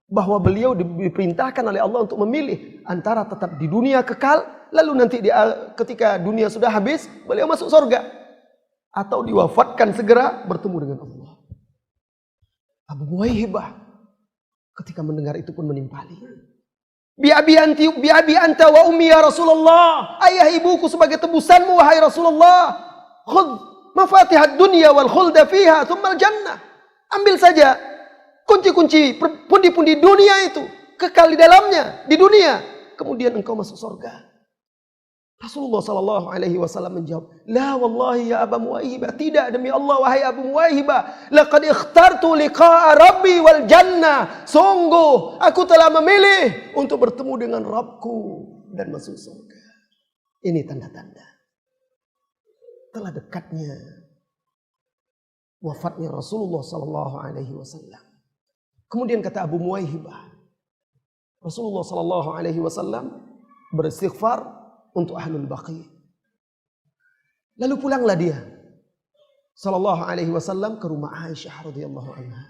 bahwa beliau diperintahkan oleh Allah untuk memilih antara tetap di dunia kekal, lalu nanti ketika dunia sudah habis, beliau masuk surga, atau diwafatkan segera bertemu dengan Allah. Abu Muwaihibah ketika mendengar itu pun menimpali. Bi abi anta wa ummi ya Rasulullah. Ayah ibuku sebagai tebusanmu wahai Rasulullah. Khudh mafatihad dunya wal khulda fiha thumma al jannah. Ambil saja kunci-kunci pundi-pundi dunia itu, kekal di dalamnya di dunia, kemudian engkau masuk surga. Rasulullah sallallahu alaihi wasallam menjawab, "La wallahi ya Abu Muwaihibah, tidak demi Allah wahai Abu Muwaihibah, laqad ikhtartu liqa'a rabbi wal jannah." Sungguh aku telah memilih untuk bertemu dengan Rabbku dan masuk surga. Ini tanda-tanda telah dekatnya wafatnya Rasulullah sallallahu alaihi wasallam. Kemudian kata Abu Muwaihibah, Rasulullah sallallahu alaihi wasallam beristighfar untuk ahlul baqi. Lalu pulanglah dia sallallahu alaihi wasallam ke rumah Aisyah radhiyallahu anha.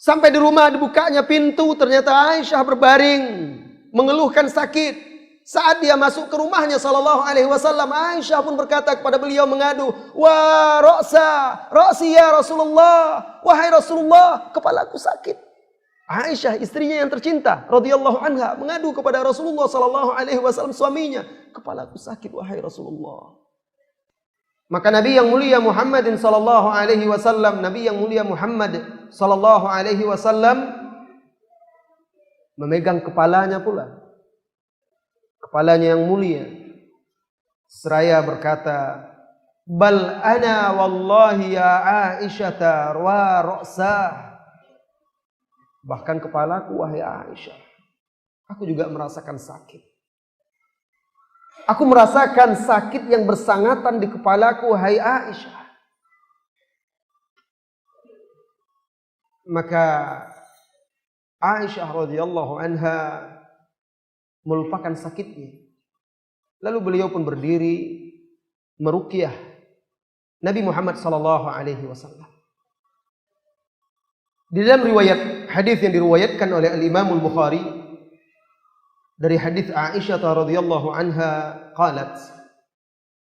Sampai di rumah dibukanya pintu, ternyata Aisyah berbaring mengeluhkan sakit. Saat dia masuk ke rumahnya sallallahu alaihi wasallam, Aisyah pun berkata kepada beliau mengadu, "Wa ra'si ya Rasulullah, wahai Rasulullah, kepalaku sakit." Aisyah, istrinya yang tercinta radhiyallahu anha, mengadu kepada Rasulullah sallallahu alaihi wasallam, suaminya, "Kepalaku sakit wahai Rasulullah." Maka Nabi yang mulia Muhammadin sallallahu alaihi wasallam, Nabi yang mulia Muhammad sallallahu alaihi wasallam memegang kepalanya pula, kepalanya yang mulia, seraya berkata, "Bal ana wallahi ya Aisyah wa ra'sah." Bahkan kepalaku wahai Aisyah, aku juga merasakan sakit. Aku merasakan sakit yang bersangatan di kepalaku wahai Aisyah. Maka Aisyah radhiyallahu anha melupakan sakitnya. Lalu beliau pun berdiri meruqyah Nabi Muhammad sallallahu alaihi wasallam. Di dalam riwayat hadis yang diriwayatkan oleh Al-Imam Al-Bukhari dari hadis Aisyah radhiyallahu anha qalat,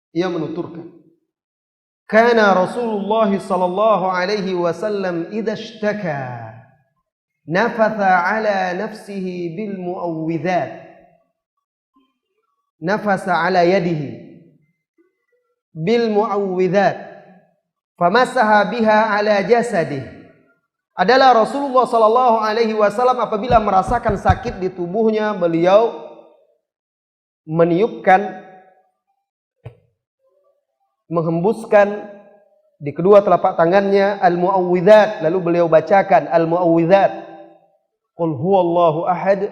ia menuturkan, "Kana Rasulullah sallallahu alaihi wasallam idza ishtaka nafatha ala nafsihi bil muawwidzat, nafasa ala yadihi bil muawwidzat famasaha biha ala jasadihi." Adalah Rasulullah sallallahu alaihi wasallam apabila merasakan sakit di tubuhnya, beliau meniupkan, menghembuskan di kedua telapak tangannya al-muawwidzat, lalu beliau bacakan al-muawwidzat, qul huwallahu ahad,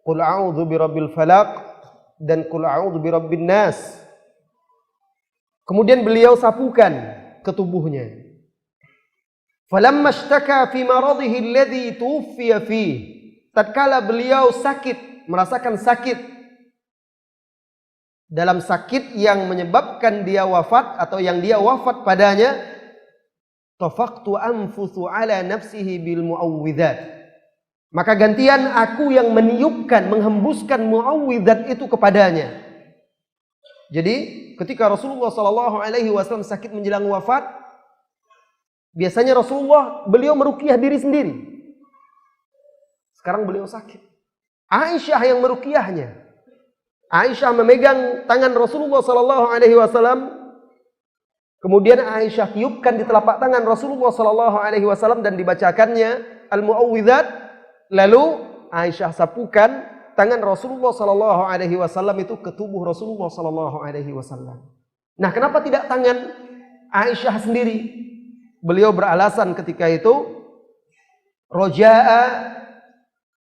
qul a'udzu birabbil falaq, dan qul a'udzu birabbin nas. Kemudian beliau sapukan ke tubuhnya. Falamma ishtaka fi maradhihi alladhi tuwfiya fihi, tatkala beliau sakit, merasakan sakit dalam sakit yang menyebabkan dia wafat atau yang dia wafat padanya, tafaqtu anfusu ala nafsihi bil muawwidzat. Maka gantian aku yang meniupkan, menghembuskan muawwidzat itu kepadanya. Jadi ketika Rasulullah SAW sakit menjelang wafat, biasanya beliau meruqyah diri sendiri. Sekarang beliau sakit. Aisyah yang meruqyahnya. Aisyah memegang tangan Rasulullah SAW. Kemudian Aisyah tiupkan di telapak tangan Rasulullah SAW dan dibacakannya al-muawwidzat. Lalu Aisyah sapukan tangan Rasulullah SAW itu ke tubuh Rasulullah SAW. Nah, kenapa tidak tangan Aisyah sendiri? Beliau beralasan ketika itu, roja'a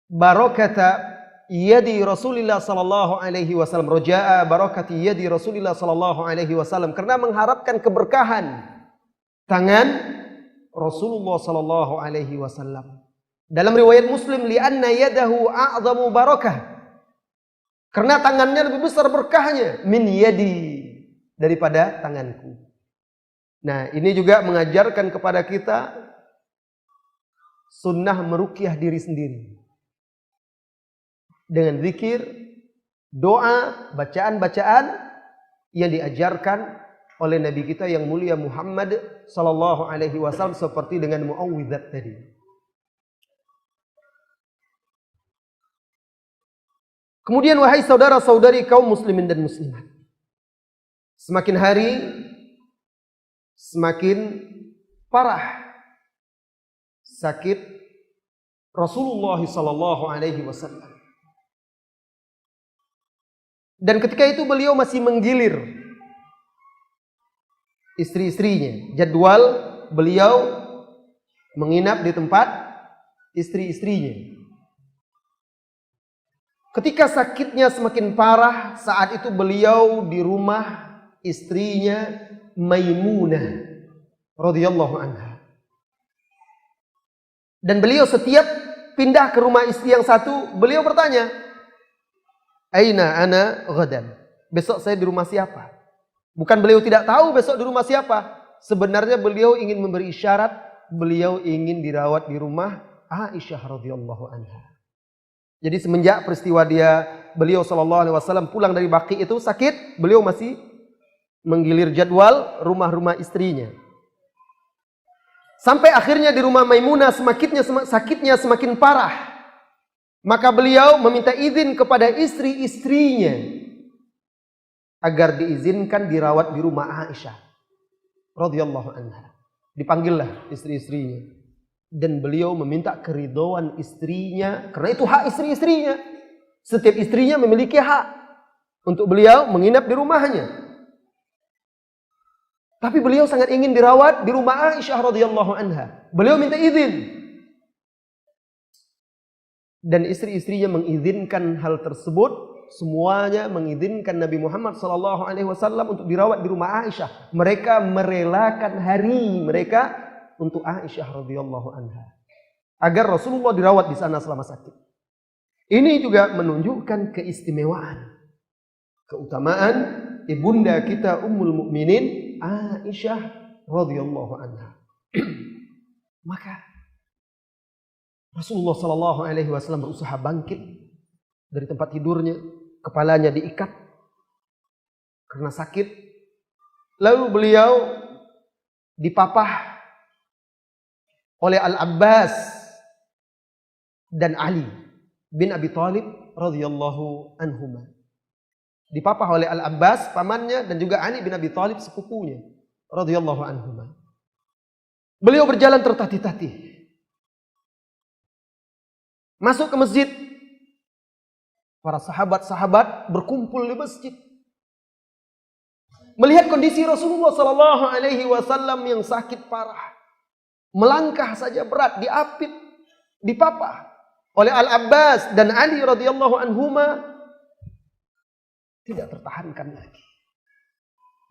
barakata yadi Rasulullah SAW. Roja'a barakati yadi Rasulullah SAW. Karena mengharapkan keberkahan tangan Rasulullah SAW. Dalam riwayat Muslim, li'anna yadahu a'zamu barakah. Karena tangannya lebih besar berkahnya min yadi, daripada tanganku. Nah, ini juga mengajarkan kepada kita sunnah meruqyah diri sendiri. Dengan zikir, doa, bacaan-bacaan yang diajarkan oleh Nabi kita yang mulia Muhammad SAW, seperti dengan muawwidzat tadi. Kemudian wahai saudara-saudari kaum muslimin dan muslimat, semakin hari semakin parah sakit Rasulullah SAW. Dan ketika itu beliau masih menggilir istri-istrinya. Jadwal beliau menginap di tempat istri-istrinya. Ketika sakitnya semakin parah, saat itu beliau di rumah istrinya Maimunah radhiyallahu anha. Dan beliau setiap pindah ke rumah istri yang satu, beliau bertanya, "Aina ana ghadan?" Besok saya di rumah siapa? Bukan beliau tidak tahu besok di rumah siapa. Sebenarnya beliau ingin memberi isyarat, beliau ingin dirawat di rumah Aisyah radhiyallahu anha. Jadi semenjak peristiwa beliau SAW pulang dari Baqi itu sakit, beliau masih menggilir jadwal rumah-rumah istrinya. Sampai akhirnya di rumah Maimunah sakitnya semakin parah. Maka beliau meminta izin kepada istri-istrinya agar diizinkan dirawat di rumah Aisyah radhiyallahu anha. Dipanggillah istri-istrinya. Dan beliau meminta keridhaan istrinya, karena itu hak istri-istrinya. Setiap istrinya memiliki hak untuk beliau menginap di rumahnya. Tapi beliau sangat ingin dirawat di rumah Aisyah radhiyallahu anha. Beliau minta izin. Dan istri-istrinya mengizinkan hal tersebut. Semuanya mengizinkan Nabi Muhammad SAW untuk dirawat di rumah Aisyah. Mereka merelakan hari mereka untuk Aisyah radhiyallahu anha, agar Rasulullah dirawat di sana selama sakit. Ini juga menunjukkan keistimewaan, keutamaan ibunda kita Ummul Mukminin Aisyah radhiyallahu anha. Maka Rasulullah SAW berusaha bangkit dari tempat tidurnya, kepalanya diikat karena sakit. Lalu beliau dipapah oleh Al-Abbas dan Ali bin Abi Thalib radhiyallahu anhuma. Dipapah oleh Al-Abbas pamannya dan juga Ali bin Abi Thalib sepupunya radhiyallahu anhuma. Beliau berjalan tertatih-tatih masuk ke masjid. Para sahabat-sahabat berkumpul di masjid, melihat kondisi Rasulullah SAW yang sakit parah. Melangkah saja berat, diapit, dipapah oleh Al-Abbas dan Ali radhiyallahu anhuma. Tidak tertahankan lagi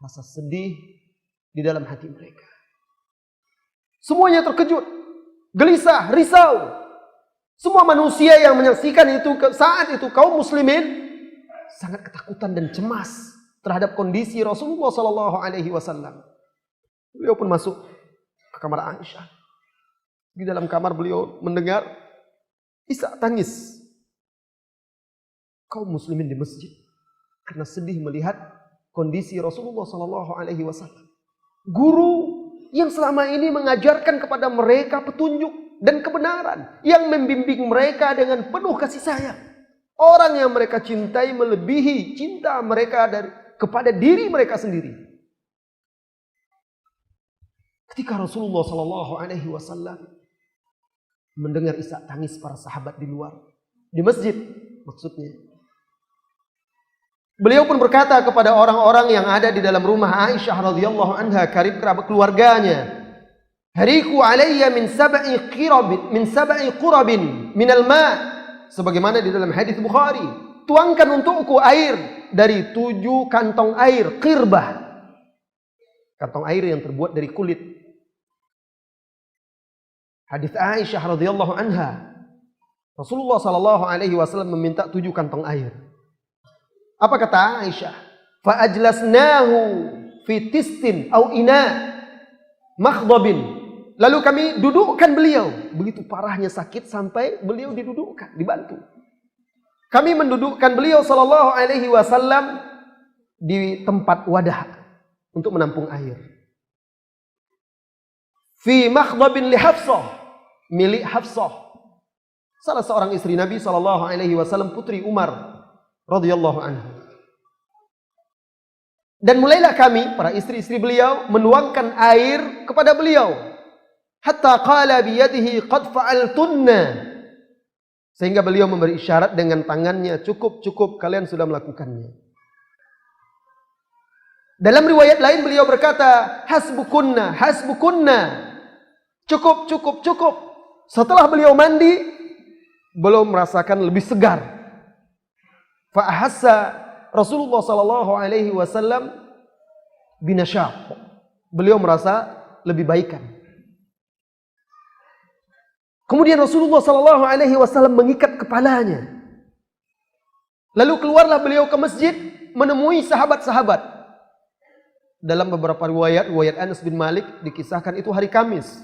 rasa sedih di dalam hati mereka. Semuanya terkejut, gelisah, risau. Semua manusia yang menyaksikan itu saat itu kaum muslimin sangat ketakutan dan cemas terhadap kondisi Rasulullah Sallallahu Alaihi Wasallam. Beliau pun masuk ke kamar Aisyah. Di dalam kamar beliau mendengar isak tangis kaum muslimin di masjid karena sedih melihat kondisi Rasulullah Sallallahu Alaihi Wasallam. Guru yang selama ini mengajarkan kepada mereka petunjuk dan kebenaran, yang membimbing mereka dengan penuh kasih sayang. Orang yang mereka cintai melebihi cinta mereka kepada diri mereka sendiri. Ketika Rasulullah Sallallahu Alaihi Wasallam mendengar isak tangis para sahabat di luar, di masjid maksudnya, beliau pun berkata kepada orang-orang yang ada di dalam rumah Aisyah radhiyallahu anha, karib kerabat keluarganya, hariku alayya min sab'i qurabin min al-ma', sebagaimana di dalam hadis Bukhari, tuangkan untukku air dari 7 kantong air, qirbah, kantong air yang terbuat dari kulit. Hadis Aisyah radhiyallahu anha, Rasulullah sallallahu alaihi wasallam meminta 7 kantong air. Apa kata Aisyah? Fa ajlasnahu fi tistin au ina makhdabin. Lalu kami dudukkan beliau. Begitu parahnya sakit sampai beliau didudukkan, dibantu. Kami mendudukkan beliau sallallahu alaihi wasallam di tempat wadah untuk menampung air. Fi makhdabin li Hafsah, milik Hafsah, salah seorang istri Nabi sallallahu alaihi wasallam, putri Umar radhiyallahu anhu. Dan mulailah kami, para istri-istri beliau, menuangkan air kepada beliau. Hatta qala biyadihi qad fa'altunna. Sehingga beliau memberi isyarat dengan tangannya, cukup, kalian sudah melakukannya. Dalam riwayat lain beliau berkata, hasbukunna, cukup. Setelah beliau mandi, beliau merasakan lebih segar. Fa'ahassa Rasulullah sallallahu alaihi wasallam binasyaq. Beliau merasa lebih baikan. Kemudian Rasulullah sallallahu alaihi wasallam mengikat kepalanya. Lalu keluarlah beliau ke masjid menemui sahabat-sahabat. Dalam beberapa riwayat Anas bin Malik dikisahkan itu hari Kamis.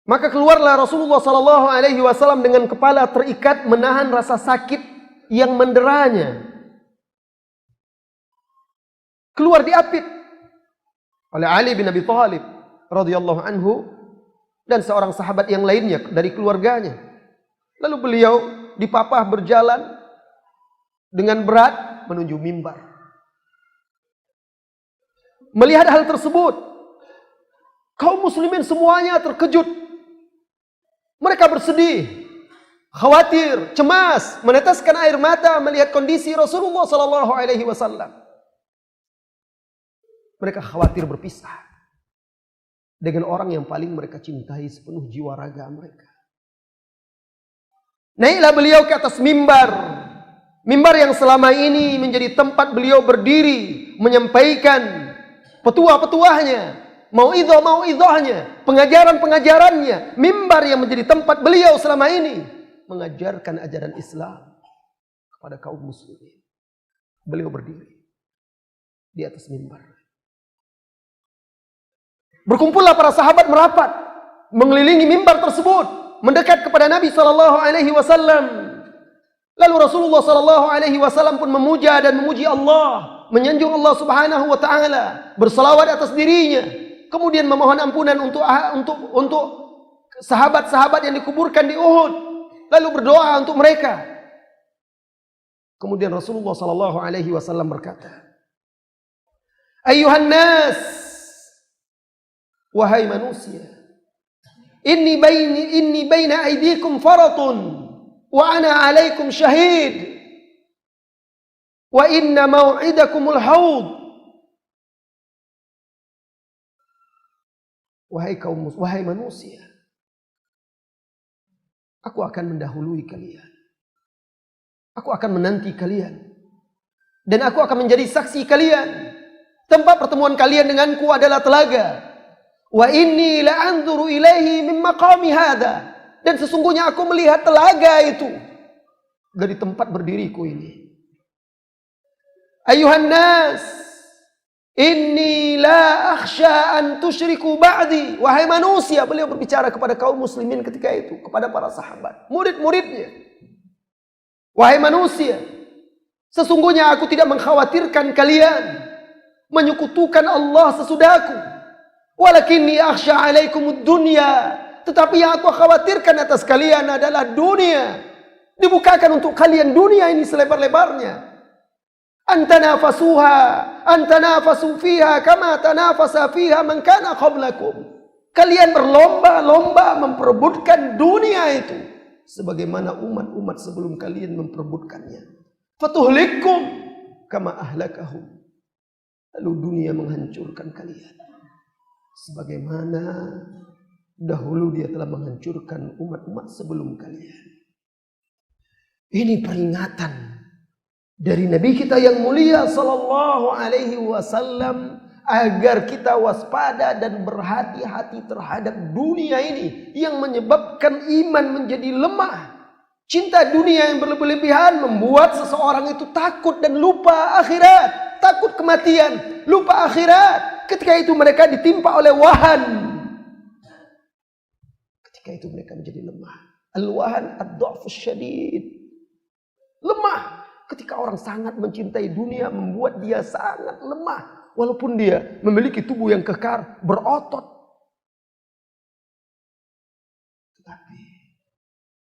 Maka keluarlah Rasulullah sallallahu alaihi wasallam dengan kepala terikat menahan rasa sakit yang menderanya. Keluar diapit oleh Ali bin Abi Thalib radhiyallahu anhu dan seorang sahabat yang lainnya dari keluarganya. Lalu beliau dipapah berjalan dengan berat menuju mimbar. Melihat hal tersebut, kaum muslimin semuanya terkejut. Mereka bersedih, khawatir, cemas, meneteskan air mata melihat kondisi Rasulullah sallallahu alaihi wasallam. Mereka khawatir berpisah dengan orang yang paling mereka cintai sepenuh jiwa raga mereka. Naiklah beliau ke atas mimbar. Mimbar yang selama ini menjadi tempat beliau berdiri menyampaikan petuah-petuahnya, mauidhahnya, pengajaran-pengajarannya. Mimbar yang menjadi tempat beliau selama ini mengajarkan ajaran Islam kepada kaum muslimin. Beliau berdiri di atas mimbar. Berkumpullah para sahabat merapat mengelilingi mimbar tersebut, mendekat kepada Nabi sallallahu alaihi wasallam. Lalu Rasulullah sallallahu alaihi wasallam pun memuja dan memuji Allah, menyanjung Allah Subhanahu wa taala, berselawat atas dirinya, kemudian memohon ampunan untuk sahabat-sahabat yang dikuburkan di Uhud, lalu berdoa untuk mereka. Kemudian Rasulullah sallallahu alaihi wasallam berkata, "Ayyuhan nas, wahai manusia, inni baina aydikum faratun wa ana alaikum syahid wa inna mau'idakumul haud." Wahai manusia, aku akan mendahului kalian. Aku akan menanti kalian. Dan aku akan menjadi saksi kalian. Tempat pertemuan kalian denganku adalah telaga. Wa inni la anzuru ilaihi min maqami hadha. Dan sesungguhnya aku melihat telaga itu dari tempat berdiriku ini. Ayuhan nas, inni la akhsha an tusyriku ba'di. Wahai manusia, beliau berbicara kepada kaum muslimin ketika itu, kepada para sahabat, murid-muridnya. Wahai manusia, sesungguhnya aku tidak mengkhawatirkan kalian menyekutukan Allah sesudahku. Walakinni akhsha alaikumud dunya. Tetapi yang aku khawatirkan atas kalian adalah dunia. Dibukakan untuk kalian dunia ini selebar-lebarnya. Antanafasu fiha kama tanafasa fiha man kana qablakum. Kalian berlomba-lomba memperebutkan dunia itu sebagaimana umat-umat sebelum kalian memperebutkannya. Fatuhlikum kama ahlakahum. Lalu dunia menghancurkan kalian sebagaimana dahulu dia telah menghancurkan umat-umat sebelum kalian. Ini peringatan dari Nabi kita yang mulia sallallahu alaihi wasallam agar kita waspada dan berhati-hati terhadap dunia ini yang menyebabkan iman menjadi lemah. Cinta dunia yang berlebihan membuat seseorang itu takut dan lupa akhirat, takut kematian, lupa akhirat. Ketika itu mereka ditimpa oleh wahan. Ketika itu mereka menjadi lemah. Al-wahan ad-dha'fus syadid. Lemah. Ketika orang sangat mencintai dunia membuat dia sangat lemah. Walaupun dia memiliki tubuh yang kekar, berotot. Tetapi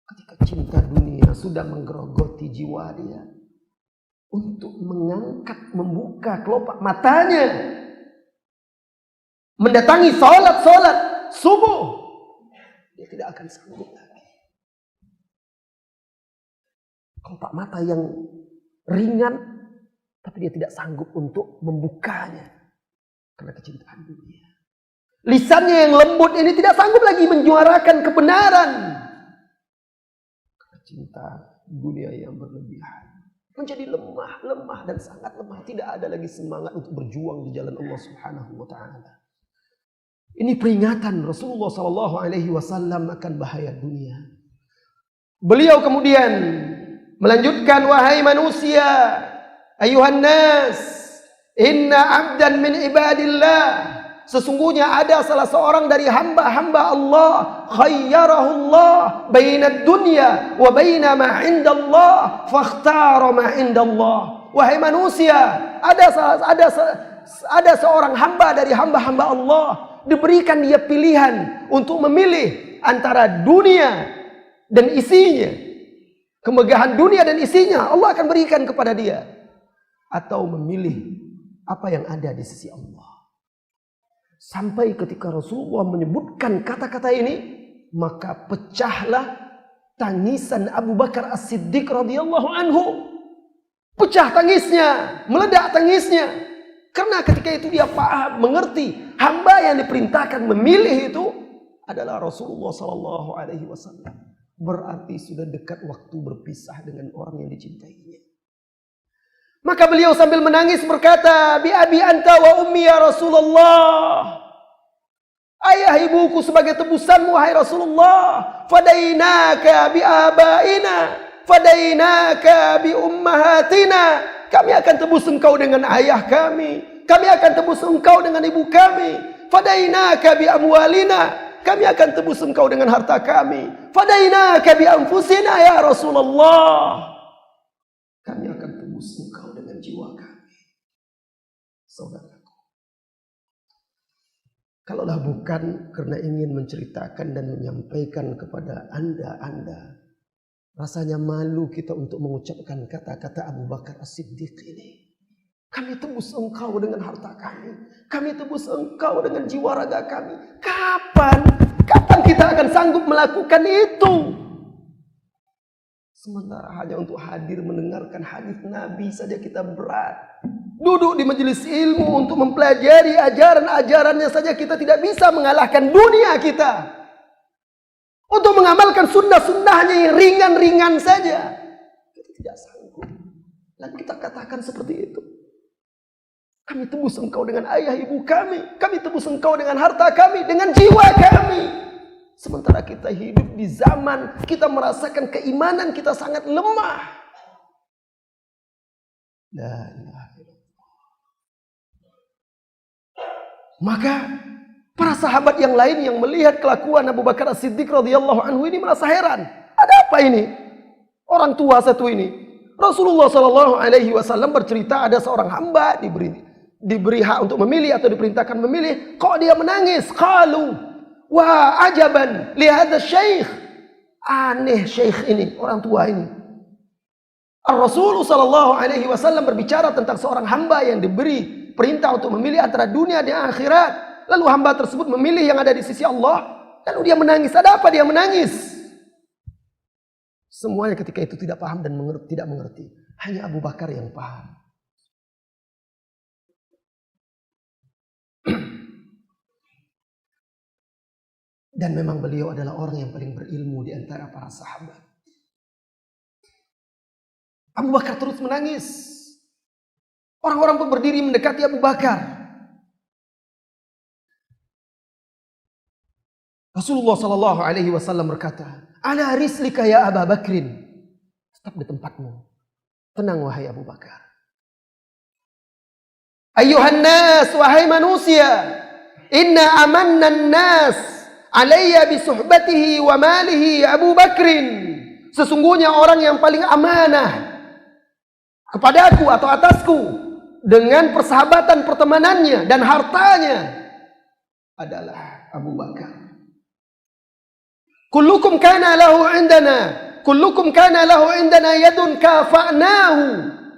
ketika cinta dunia sudah menggerogoti jiwa dia, untuk mengangkat, membuka kelopak matanya, mendatangi sholat subuh, dia tidak akan sanggup lagi. Kelopak mata yang ringan, tapi dia tidak sanggup untuk membukanya karena kecintaan dunia. Lisannya yang lembut ini tidak sanggup lagi menyuarakan kebenaran karena cinta dunia yang berlebihan. Menjadi lemah dan sangat lemah. Tidak ada lagi semangat untuk berjuang di jalan Allah Subhanahu wa taala. Ini peringatan Rasulullah sallallahu alaihi wasallam akan bahaya dunia. Beliau kemudian melanjutkan, wahai manusia, ayuhan nas, inna abdan min ibadillah. Sesungguhnya ada salah seorang dari hamba-hamba Allah, khayyarahu Allah bainad dunya wa baina ma indallah, fakhtara ma indallah. Wahai manusia, ada seorang hamba dari hamba-hamba Allah, diberikan dia pilihan untuk memilih antara dunia dan isinya. Kemegahan dunia dan isinya Allah akan berikan kepada dia, atau memilih apa yang ada di sisi Allah. Sampai ketika Rasulullah menyebutkan kata-kata ini, maka pecahlah tangisan Abu Bakar As-Siddiq radhiyallahu anhu. Pecah tangisnya, meledak tangisnya. Karena ketika itu dia paham, mengerti, hamba yang diperintahkan memilih itu adalah Rasulullah sallallahu alaihi wasallam. Berarti sudah dekat waktu berpisah dengan orang yang dicintainya. Maka beliau sambil menangis berkata, bi abi anta wa ummi ya Rasulullah. Ayah ibuku sebagai tebusanmu wahai Rasulullah. Fadainaka bi abaina, fadainaka bi ummahatina. Kami akan tebus engkau dengan ayah kami. Kami akan tebus engkau dengan ibu kami. Fadainaka bi amwalina. Kami akan tebus engkau dengan harta kami. Fadainaka bi anfusina ya Rasulullah. Kami akan tebus engkau dengan jiwa kami. Saudaraku, kalaulah bukan karena ingin menceritakan dan menyampaikan kepada anda, rasanya malu kita untuk mengucapkan kata-kata Abu Bakar As-Siddiq ini. Kami tebus engkau dengan harta kami. Kami tebus engkau dengan jiwa raga kami. Kapan kita akan sanggup melakukan itu? Sementara hanya untuk hadir mendengarkan hadis Nabi saja kita berat. Duduk di majelis ilmu untuk mempelajari ajaran-ajarannya saja kita tidak bisa mengalahkan dunia kita. Untuk mengamalkan sunnah-sunnahnya yang ringan-ringan saja, kita tidak sanggup. Dan kita katakan seperti itu. Kami tebus engkau dengan ayah ibu kami. Kami tebus engkau dengan harta kami, dengan jiwa kami. Sementara kita hidup di zaman kita merasakan keimanan kita sangat lemah. La ilaha illallah. Maka para sahabat yang lain yang melihat kelakuan Abu Bakar As-Siddiq radhiyallahu anhu ini merasa heran. Ada apa ini? Orang tua satu ini. Rasulullah sallallahu alaihi wasallam bercerita ada seorang hamba diberi hak untuk memilih atau diperintahkan memilih, kok dia menangis? Qalu wa ajaban li hadha syekh. Aneh syekh ini, orang tua ini. Rasulullah sallallahu alaihi wasallam berbicara tentang seorang hamba yang diberi perintah untuk memilih antara dunia dan akhirat. Lalu hamba tersebut memilih yang ada di sisi Allah, lalu dia menangis. Ada apa dia menangis? Semuanya ketika itu tidak paham dan tidak mengerti. Hanya Abu Bakar yang paham. Dan memang beliau adalah orang yang paling berilmu di antara para sahabat. Abu Bakar terus menangis. Orang-orang pun berdiri mendekati Abu Bakar. Rasulullah sallallahu alaihi wasallam berkata, "Ala rislika ya Abu Bakrin." Tetap di tempatmu. Tenang wahai Abu Bakar. Ayyuhan nas, wahai manusia, inna amanna nas alayya bi suhbatihi wa malihi Abu Bakrin. Sesungguhnya orang yang paling amanah kepadaku atau atasku dengan persahabatan pertemanannya dan hartanya adalah Abu Bakar. Kullukum kana lahu indana yadun kafa'nahu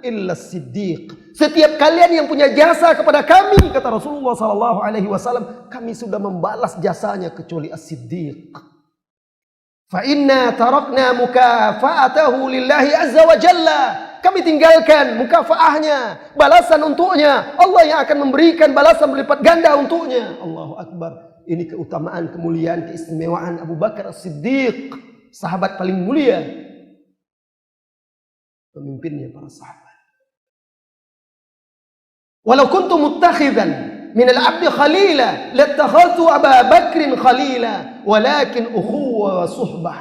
illa Siddiq. Setiap kalian yang punya jasa kepada kami, kata Rasulullah sallallahu alaihi wasallam, kami sudah membalas jasanya kecuali As-Siddiq. Fa inna tarakna mukafa'atahu lillahi azza wa jalla. Kami tinggalkan mukafaahnya, balasan untuknya. Allah yang akan memberikan balasan berlipat ganda untuknya. Allahu Akbar. Ini keutamaan, kemuliaan, keistimewaan Abu Bakar As-Siddiq, sahabat paling mulia, pemimpinnya para sahabat. Walau kuntu muttakhidan min al-'abdi khalila lattakhadtu Abu Bakrin khalila walakin ukhuwah wa suhbah.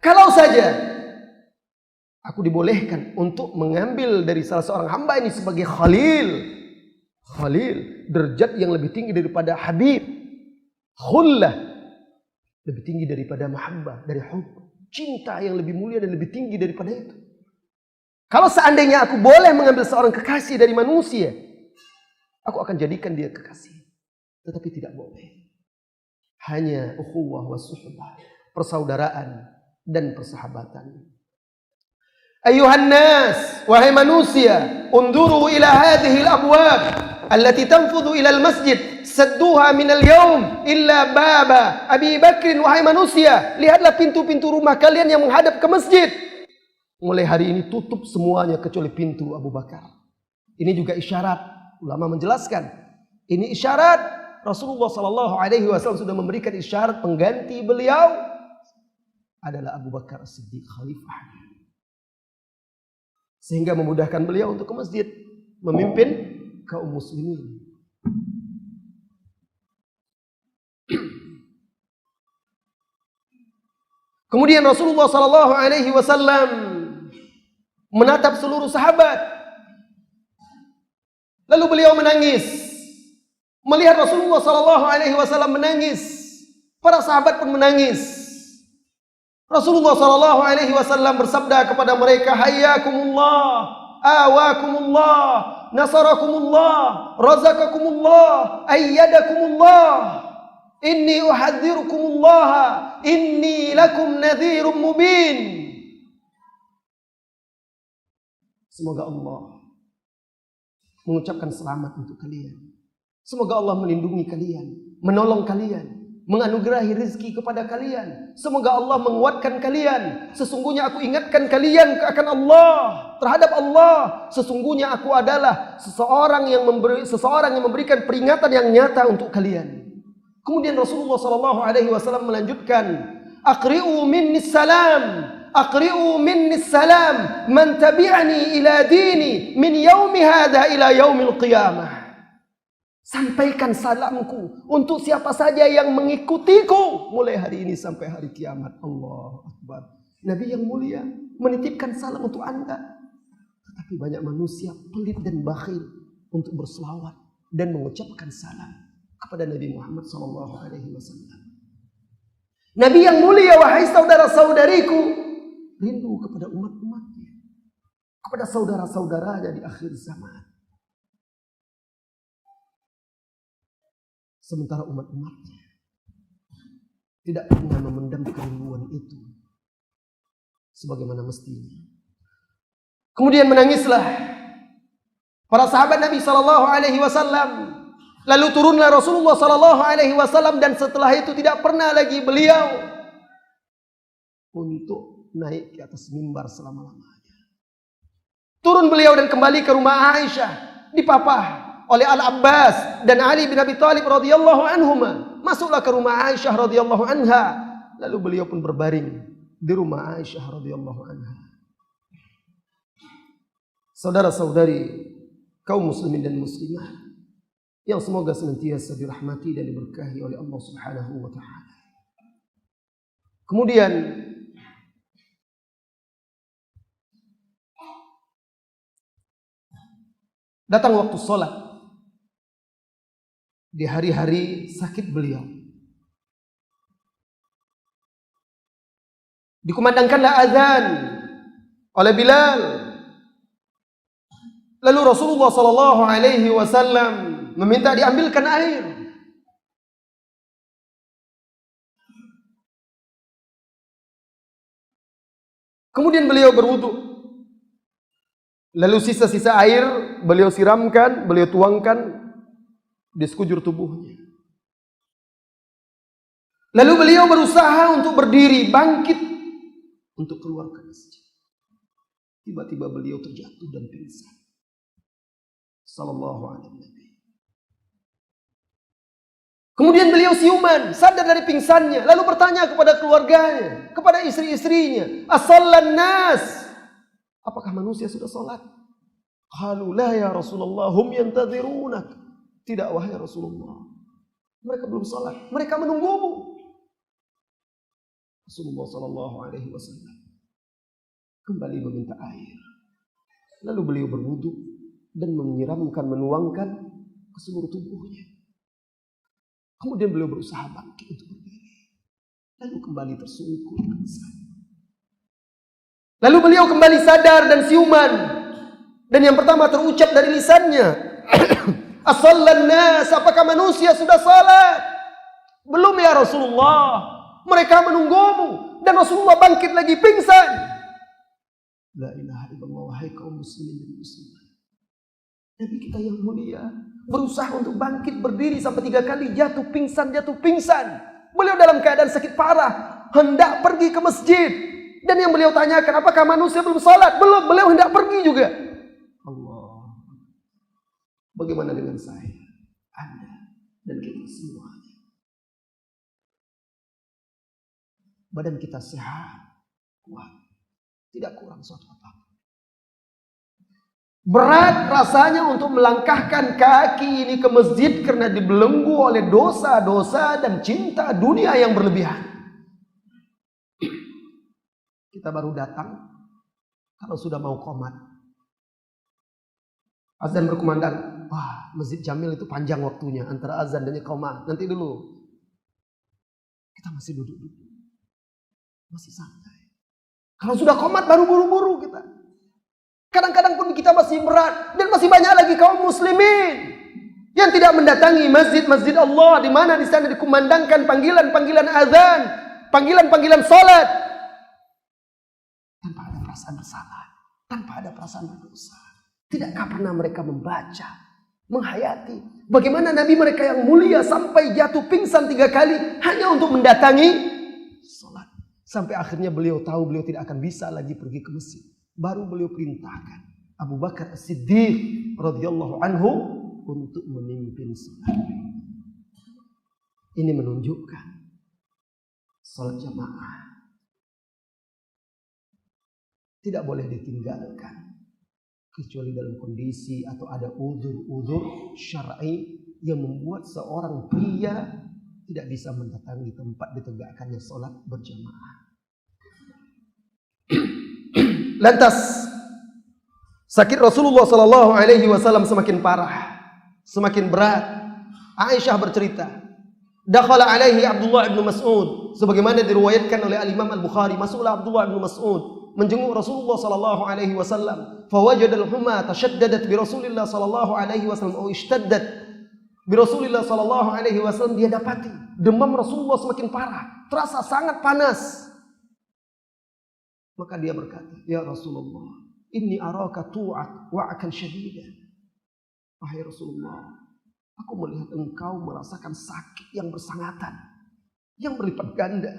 Kalau saja aku dibolehkan untuk mengambil dari salah seorang hamba ini sebagai khalil, derajat yang lebih tinggi daripada habib. Khullah lebih tinggi daripada mahabbah, dari hub, cinta yang lebih mulia dan lebih tinggi daripada itu. Kalau seandainya aku boleh mengambil seorang kekasih dari manusia, aku akan jadikan dia kekasih. Tetapi tidak boleh. Hanya ukhuwah wa suhbah, persaudaraan dan persahabatan. Ayuhan nas, wahai manusia, unduru ila hadhihi al-abwab allati tanfudhu ila al-masjid. Sadduha minal yaum illa baba Abi Bakrin. Wahai manusia, lihatlah pintu-pintu rumah kalian yang menghadap ke masjid. Mulai hari ini tutup semuanya kecuali pintu Abu Bakar. Ini juga isyarat. Ulama menjelaskan, ini isyarat. Rasulullah sallallahu alaihi wasallam sudah memberikan isyarat pengganti beliau adalah Abu Bakar As-Siddiq khalifah. Sehingga memudahkan beliau untuk ke masjid memimpin kaum muslimin. Kemudian Rasulullah sallallahu alaihi wasallam menatap seluruh sahabat. Lalu beliau menangis. Melihat Rasulullah sallallahu alaihi wasallam menangis, para sahabat pun menangis. Rasulullah sallallahu alaihi wasallam bersabda kepada mereka, "Hayyakumullah, awakumullah, nasarakumullah, razaqakumullah, ayyadakumullah. Inni uhadzirukumullah, inni lakum nadhirum mubin." Semoga Allah mengucapkan selamat untuk kalian. Semoga Allah melindungi kalian, menolong kalian, menganugerahi rezeki kepada kalian. Semoga Allah menguatkan kalian. Sesungguhnya aku ingatkan kalian akan Allah, terhadap Allah. Sesungguhnya aku adalah seseorang yang memberikan peringatan yang nyata untuk kalian. Kemudian Rasulullah sallallahu alaihi wasallam melanjutkan, "Aqri'u minnis salam, aqri'u minnis salam man tabi'ani ila dini min yaumi hadza ila yaumil qiyamah." Sampaikan salamku untuk siapa saja yang mengikutiku mulai hari ini sampai hari kiamat. Allahu Akbar. Nabi yang mulia menitipkan salam untuk Anda. Tetapi banyak manusia pelit dan bakhil untuk berselawat dan mengucapkan salam. kepada Nabi Muhammad SAW. Nabi yang mulia, wahai saudara-saudariku, rindu kepada umat-umatnya, kepada saudara-saudaranya di akhir zaman. Sementara umat-umatnya tidak pernah memendam kerinduan itu sebagaimana mestinya. Kemudian menangislah para sahabat Nabi SAW. Lalu turunlah Rasulullah SAW, dan setelah itu tidak pernah lagi beliau untuk naik ke atas mimbar selama-lamanya. Turun beliau dan kembali ke rumah Aisyah, dipapah oleh Al-Abbas dan Ali bin Abi Thalib radhiyallahu anhuma. Masuklah ke rumah Aisyah radhiyallahu anha, lalu beliau pun berbaring di rumah Aisyah radhiyallahu anha. Saudara-saudari kaum muslimin dan muslimah yang semoga senantiasa dirahmati dan diberkahi oleh Allah Subhanahu wa taala. Kemudian datang waktu sholat di hari-hari sakit beliau. Dikumandangkanlah azan oleh Bilal. Lalu Rasulullah SAW meminta diambilkan air. Kemudian beliau berwudu. Lalu sisa-sisa air beliau siramkan, beliau tuangkan di sekujur tubuhnya. Lalu beliau berusaha untuk berdiri, bangkit untuk keluar ke masjid. Tiba-tiba beliau terjatuh dan pingsan. Sallallahu alaihi wasallam. Kemudian beliau siuman, sadar dari pingsannya, lalu bertanya kepada keluarganya, kepada istri-istrinya, "As-sallan nas?" Apakah manusia sudah salat? Qalu la ya Rasulullah, hum yantadhirunak. Tidak, wahai Rasulullah, mereka belum salat, mereka menunggumu. Rasulullah sallallahu alaihi wasallam kembali meminta air. Lalu beliau berwudu dan menyiramkan, menuangkan ke seluruh tubuhnya. Kemudian beliau berusaha bangkit untuk berdiri. Lalu kembali tersungkur. Lalu beliau kembali sadar dan siuman. Dan yang pertama terucap dari lisannya, "As-sallan nas?" Apakah manusia sudah salat? Belum ya Rasulullah. Mereka menunggumu. Dan Rasulullah bangkit lagi pingsan. La ilaha illallah, wahai kaum muslimin dan muslimat. Nabi kita yang mulia berusaha untuk bangkit berdiri sampai 3 kali jatuh pingsan. Beliau dalam keadaan sakit parah, hendak pergi ke masjid. Dan yang beliau tanyakan, apakah manusia belum salat? Belum, beliau hendak pergi juga. Allah, bagaimana dengan saya, Anda, dan kita semuanya? Badan kita sehat, kuat, tidak kurang suatu apa-apa. Berat rasanya untuk melangkahkan kaki ini ke masjid karena dibelenggu oleh dosa-dosa dan cinta dunia yang berlebihan. Kita baru datang kalau sudah mau qomat. Azan berkumandang, wah, Masjid Jamil itu panjang waktunya antara azan dan iqamah. Nanti dulu. Kita masih duduk-duduk. Masih santai. Kalau sudah qomat baru buru-buru kita. Kadang-kadang pun kita masih berat, dan masih banyak lagi kaum muslimin yang tidak mendatangi masjid-masjid Allah, di mana di sana dikumandangkan panggilan-panggilan azan, panggilan-panggilan salat, tanpa ada perasaan bersalah, tanpa ada perasaan berdosa. Tidakkah pernah mereka membaca, menghayati bagaimana Nabi mereka yang mulia sampai jatuh pingsan 3 kali hanya untuk mendatangi salat, sampai akhirnya beliau tahu beliau tidak akan bisa lagi pergi ke masjid. Baru beliau perintahkan Abu Bakar As-Siddiq radhiyallahu anhu untuk memimpin salat. Ini menunjukkan salat jamaah tidak boleh ditinggalkan kecuali dalam kondisi atau ada uzur-uzur syar'i yang membuat seorang pria tidak bisa mendatangi tempat ditegakkannya salat berjamaah. Lantas sakit Rasulullah SAW semakin parah, semakin berat. Aisyah bercerita, dakhala alaihi Abdullah bin Mas'ud, sebagaimana diriwayatkan oleh Al-Imam Al-Bukhari, masuklah Abdullah bin Mas'ud menjenguk Rasulullah sallallahu alaihi wasallam, fawajada al-huma tashaddadat bi Rasulillah sallallahu alaihi wasallam atau ishtaddat bi Rasulillah sallallahu alaihi wasallam. Dia dapati demam Rasulullah semakin parah, terasa sangat panas. Maka dia berkata, ya Rasulullah, inni araka tu'at wa'akan syadidan. Wahai Rasulullah, aku melihat engkau merasakan sakit yang bersangatan, yang berlipat ganda.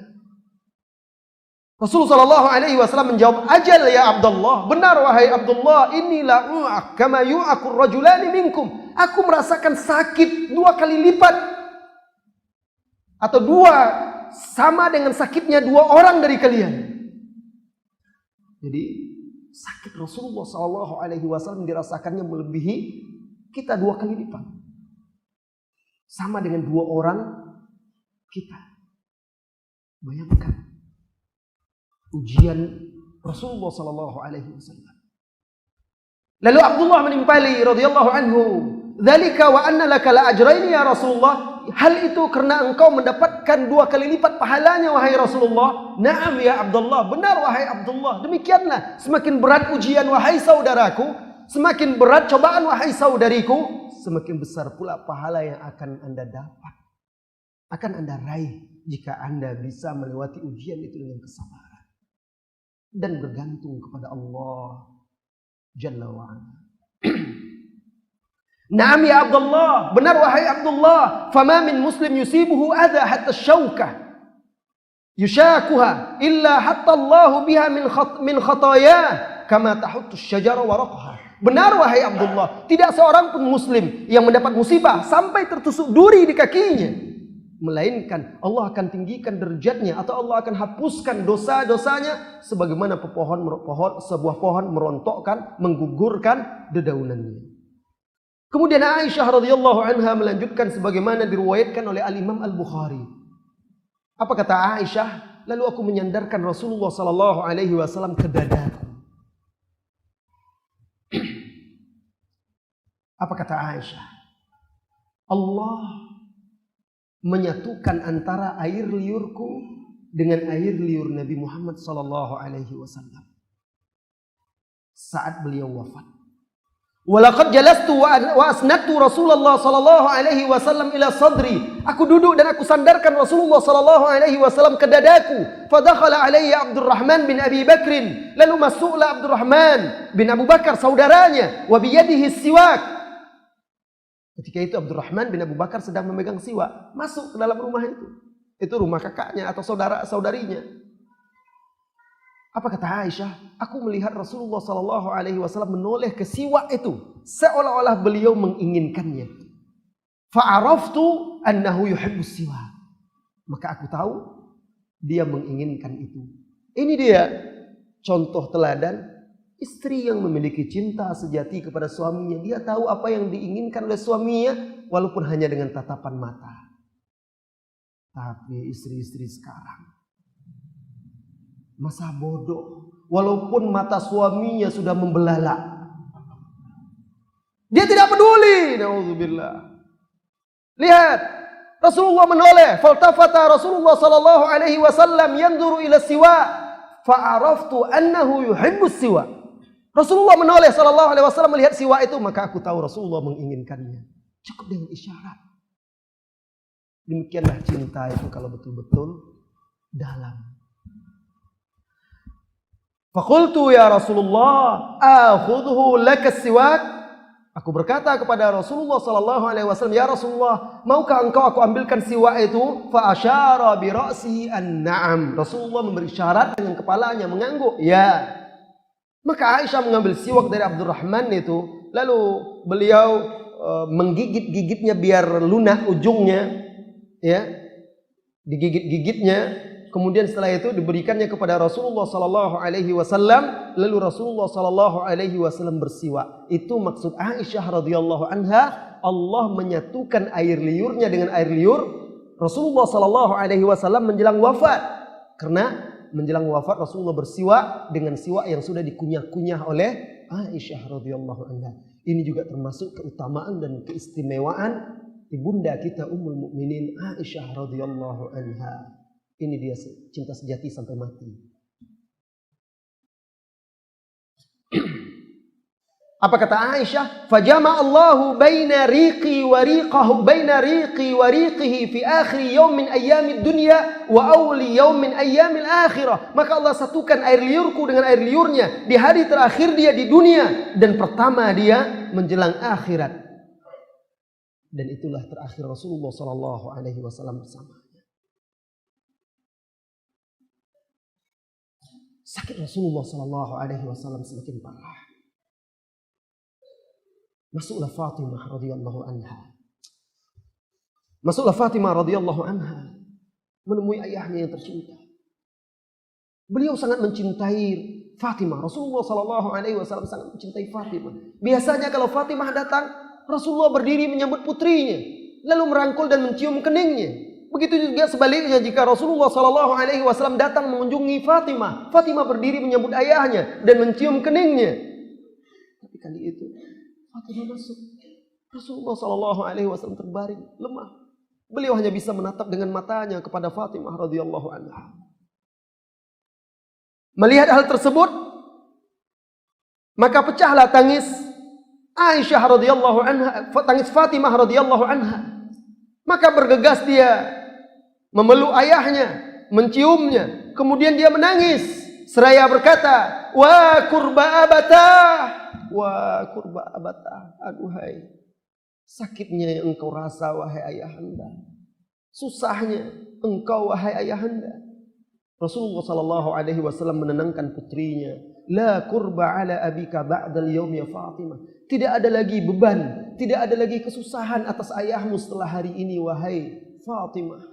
Rasulullah sallallahu alaihi wasallam menjawab, ajal ya Abdullah, benar wahai Abdullah, inni la u'ak kama yu'akur rajulani minkum. Aku merasakan sakit 2 kali lipat, atau sama dengan sakitnya 2 orang dari kalian. Jadi sakit Rasulullah sallallahu alaihi wasallam dirasakannya melebihi kita 2 kali lipat. Sama dengan 2 orang kita. Bayangkan ujian Rasulullah sallallahu alaihi wasallam. Lalu Abdullah menimpali radhiyallahu anhu, "Dzalika wa anna laka la ajraini ya Rasulullah." Hal itu karena engkau mendapatkan 2 kali lipat pahalanya wahai Rasulullah. Naam ya Abdullah, benar wahai Abdullah. Demikianlah semakin berat ujian wahai saudaraku, semakin berat cobaan wahai saudariku, semakin besar pula pahala yang akan Anda dapat, akan Anda raih jika Anda bisa melewati ujian itu dengan kesabaran dan bergantung kepada Allah Jalla wa'ala. Naam ya Abdullah, benar wahai Abdullah, fama min muslim yusibuhu adha hatta syawkah yushakuha illa hatta Allah biha min khatayah kama tahuttu syajara waraqaha. Benar wahai Abdullah, tidak seorang pun muslim yang mendapat musibah sampai tertusuk duri di kakinya, melainkan Allah akan tinggikan derajatnya atau Allah akan hapuskan dosa-dosanya sebagaimana sebuah pohon merontokkan, menggugurkan dedaunannya. Kemudian Aisyah radhiyallahu anha melanjutkan sebagaimana diriwayatkan oleh Al-Imam Al-Bukhari. Apa kata Aisyah? Lalu aku menyandarkan Rasulullah sallallahu alaihi wasallam ke dadaku. Apa kata Aisyah? Allah menyatukan antara air liurku dengan air liur Nabi Muhammad sallallahu alaihi wasallam saat beliau wafat. Walaqad jalastu wa asnadtu Rasulullah sallallahu alaihi wasallam ila sadri. Aku duduk dan aku sandarkan Rasulullah sallallahu alaihi wasallam ke dadaku. Fadakhala alayya Abdurrahman bin Abi Bakrin. Lalu masuklah Abdurrahman bin Abu Bakar saudaranya, wa biyadihi siwak. Ketika itu Abdurrahman bin Abu Bakar sedang memegang siwak, masuk ke dalam rumah itu. Itu rumah kakaknya atau saudarinya. Apa kata Aisyah? Aku melihat Rasulullah sallallahu alaihi wasallam menoleh ke siwak itu seolah-olah beliau menginginkannya. Fa'araftu annahu yuhibbus siwak. Maka aku tahu dia menginginkan itu. Ini dia contoh teladan istri yang memiliki cinta sejati kepada suaminya. Dia tahu apa yang diinginkan oleh suaminya walaupun hanya dengan tatapan mata. Tapi istri-istri sekarang masa bodoh, walaupun mata suaminya sudah membelalak, dia tidak peduli. Nauzubillah. Lihat, Rasulullah menoleh, faltafata Rasulullah sallallahu alaihi wasallam yanzuru ila siwa, fa'araftu annahu yuhibbus siwa. Rasulullah menoleh sallallahu alaihi wasallam melihat siwa itu, maka aku tahu Rasulullah menginginkannya. Cukup dengan isyarat. Demikianlah cinta itu kalau betul-betul dalam. Faqultu ya Rasulullah, akhudhu laka siwak. Aku berkata kepada Rasulullah sallallahu alaihi wasallam, ya Rasulullah, maukah engkau aku ambilkan siwak itu? Fa asyara bi ra'sihi an-na'am. Rasulullah memberi isyarat dengan kepalanya mengangguk, ya. Maka Aisyah mengambil siwak dari Abdurrahman itu, lalu beliau menggigit-gigitnya biar lunak ujungnya, ya. Digigit-gigitnya. Kemudian setelah itu diberikannya kepada Rasulullah sallallahu alaihi wasallam, lalu Rasulullah sallallahu alaihi wasallam bersiwak. Itu maksud Aisyah radhiyallahu anha, Allah menyatukan air liurnya dengan air liur Rasulullah sallallahu alaihi wasallam menjelang wafat. Karena menjelang wafat Rasulullah bersiwak dengan siwak yang sudah dikunyah-kunyah oleh Aisyah radhiyallahu anha. Ini juga termasuk keutamaan dan keistimewaan ibunda kita Ummul Mukminin Aisyah radhiyallahu anha. Ini dia cinta sejati sampai mati. Apa kata Aisyah? Fajama Allahu baina riqi wa riqihi fi akhir yaum min ayyamid dunya wa awli yaum min ayyamil akhirah. Maka Allah satukan air liurku dengan air liurnya di hari terakhir dia di dunia dan pertama dia menjelang akhirat. Dan itulah terakhir Rasulullah sallallahu alaihi wasallam bersamanya. Sakit Rasulullah sallallahu alaihi wasallam semakin parah. Masuklah Fatimah radhiyallahu anha. Menemui ayahnya yang tercinta. Beliau sangat mencintai Fatimah. Rasulullah sallallahu alaihi wasallam sangat mencintai Fatimah. Biasanya kalau Fatimah datang, Rasulullah berdiri menyambut putrinya, lalu merangkul dan mencium keningnya. Begitu juga sebaliknya jika Rasulullah sallallahu alaihi wasallam datang mengunjungi Fatimah, Fatimah berdiri menyambut ayahnya dan mencium keningnya. Tapi kali itu Fatimah masuk. Rasulullah sallallahu alaihi wasallam terbaring, lemah. Beliau hanya bisa menatap dengan matanya kepada Fatimah radhiyallahu anha. Melihat hal tersebut, maka pecahlah tangis Aisyah radhiyallahu anha, tangis Fatimah radhiyallahu anha. Maka bergegas dia memeluk ayahnya, menciumnya, kemudian dia menangis seraya berkata, "Wa kurba abatah." Wa kurba abatah, aduhai sakitnya yang engkau rasa wahai ayahanda, susahnya engkau wahai ayahanda. Rasulullah sallallahu alaihi wasallam menenangkan putrinya, la kurba ala abika ba'dal yaum ya Fatimah. Tidak ada lagi beban, tidak ada lagi kesusahan atas ayahmu setelah hari ini wahai Fatimah.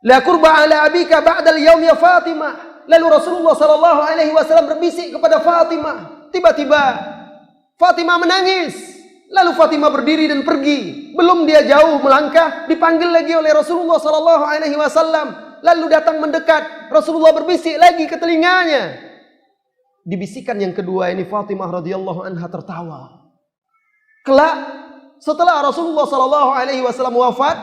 La kurba ala abika ba'dal yaum ya Fatimah. Lalu Rasulullah sallallahu alaihi wasallam berbisik kepada Fatimah. Tiba-tiba Fatimah menangis. Lalu Fatimah berdiri dan pergi. Belum dia jauh melangkah, dipanggil lagi oleh Rasulullah sallallahu alaihi wasallam. Lalu datang mendekat. Rasulullah berbisik lagi ke telinganya. Di bisikan yang kedua ini Fatimah radhiyallahu anha tertawa. Kelak setelah Rasulullah sallallahu alaihi wasallam wafat,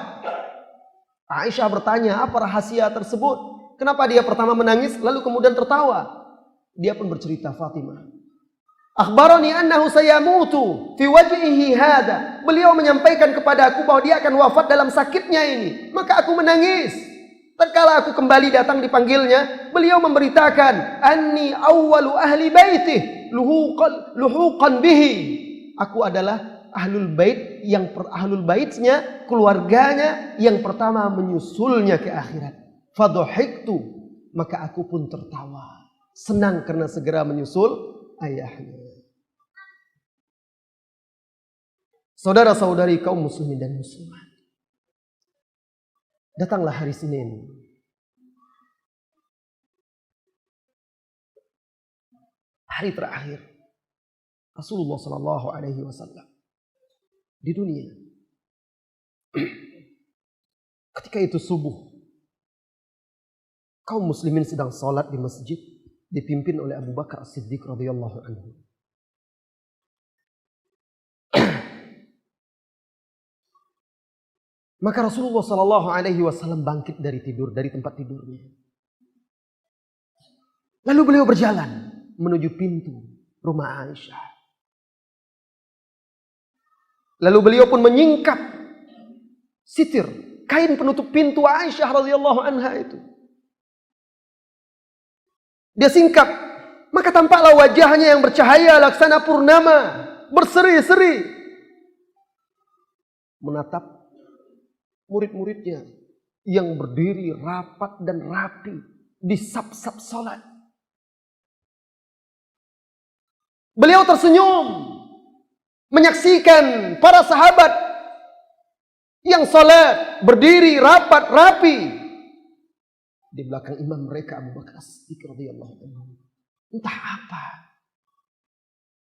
Aisyah bertanya, apa rahasia tersebut? Kenapa dia pertama menangis lalu kemudian tertawa? Dia pun bercerita, Fatimah, akhbarani annahu sayamutu fi wajhihi hada. Beliau menyampaikan kepada aku bahwa dia akan wafat dalam sakitnya ini. Maka aku menangis. Tatkala aku kembali datang dipanggilnya, beliau memberitakan, anni awwalu ahli baitih luhuqan bihi. Aku adalah ahlul bait yang ahlul baitnya, keluarganya yang pertama menyusulnya ke akhirat. Fadhahiktu, maka aku pun tertawa, senang karena segera menyusul ayahnya. Saudara-saudari kaum muslimin dan muslimat, datanglah hari Senin. Hari terakhir Rasulullah sallallahu alaihi wasallam di dunia. Ketika itu subuh, kaum muslimin sedang salat di masjid dipimpin oleh Abu Bakar As-Siddiq radhiyallahu anhu. Maka Rasulullah sallallahu alaihi wasallam bangkit dari tempat tidurnya. Lalu beliau berjalan menuju pintu rumah Aisyah. Lalu beliau pun menyingkap sitir, kain penutup pintu Aisyah radhiyallahu anha itu. Dia singkap, maka tampaklah wajahnya yang bercahaya laksana purnama, berseri-seri, menatap murid-muridnya yang berdiri rapat dan rapi di saf-saf salat. Beliau tersenyum menyaksikan para sahabat yang salat berdiri rapat rapi. Di belakang imam mereka Abu Bakar As-Siddiq radhiyallahu anhu. Entah apa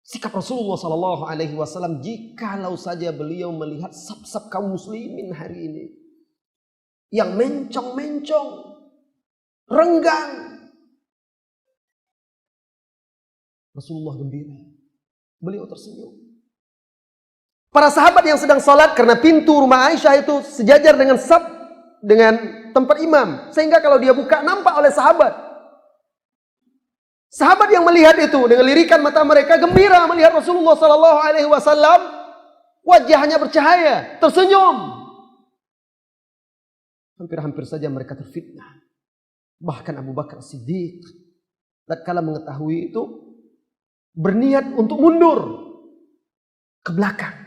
sikap Rasulullah sallallahu alaihi wasallam jikalau saja beliau melihat saf-saf kaum muslimin hari ini yang mencong-mencong, renggang. Rasulullah gembira. Beliau tersenyum. Para sahabat yang sedang sholat, karena pintu rumah Aisyah itu sejajar dengan dengan tempat imam, sehingga kalau dia buka nampak oleh sahabat. Sahabat yang melihat itu dengan lirikan mata mereka gembira melihat Rasulullah SAW, wajahnya bercahaya, tersenyum. Hampir-hampir saja mereka terfitnah. Bahkan Abu Bakar Siddiq tatkala mengetahui itu berniat untuk mundur ke belakang,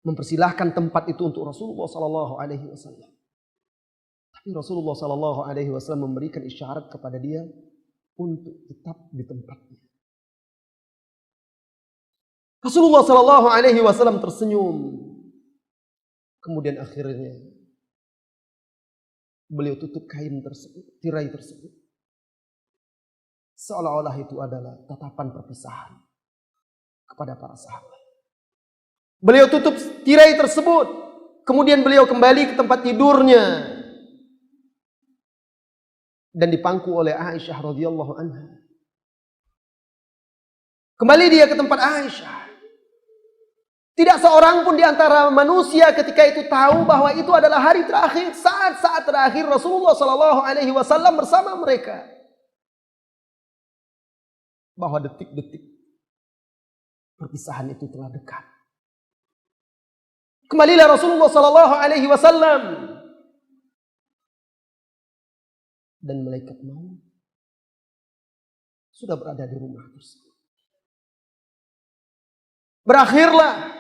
mempersilahkan tempat itu untuk Rasulullah SAW. Tapi Rasulullah SAW memberikan isyarat kepada dia untuk tetap di tempatnya. Rasulullah SAW tersenyum. Kemudian akhirnya beliau tutup kain tersebut, tirai tersebut, seolah-olah itu adalah tatapan perpisahan kepada para sahabat. Beliau tutup tirai tersebut, kemudian beliau kembali ke tempat tidurnya dan dipangku oleh Aisyah radhiyallahu anha. Kembali dia ke tempat Aisyah. Tidak seorang pun di antara manusia ketika itu tahu bahwa itu adalah hari terakhir, saat-saat terakhir Rasulullah SAW bersama mereka. Bahwa detik-detik perpisahan itu telah dekat. Kembalilah Rasulullah SAW dan malaikat maut sudah berada di rumah tersebut. Berakhirlah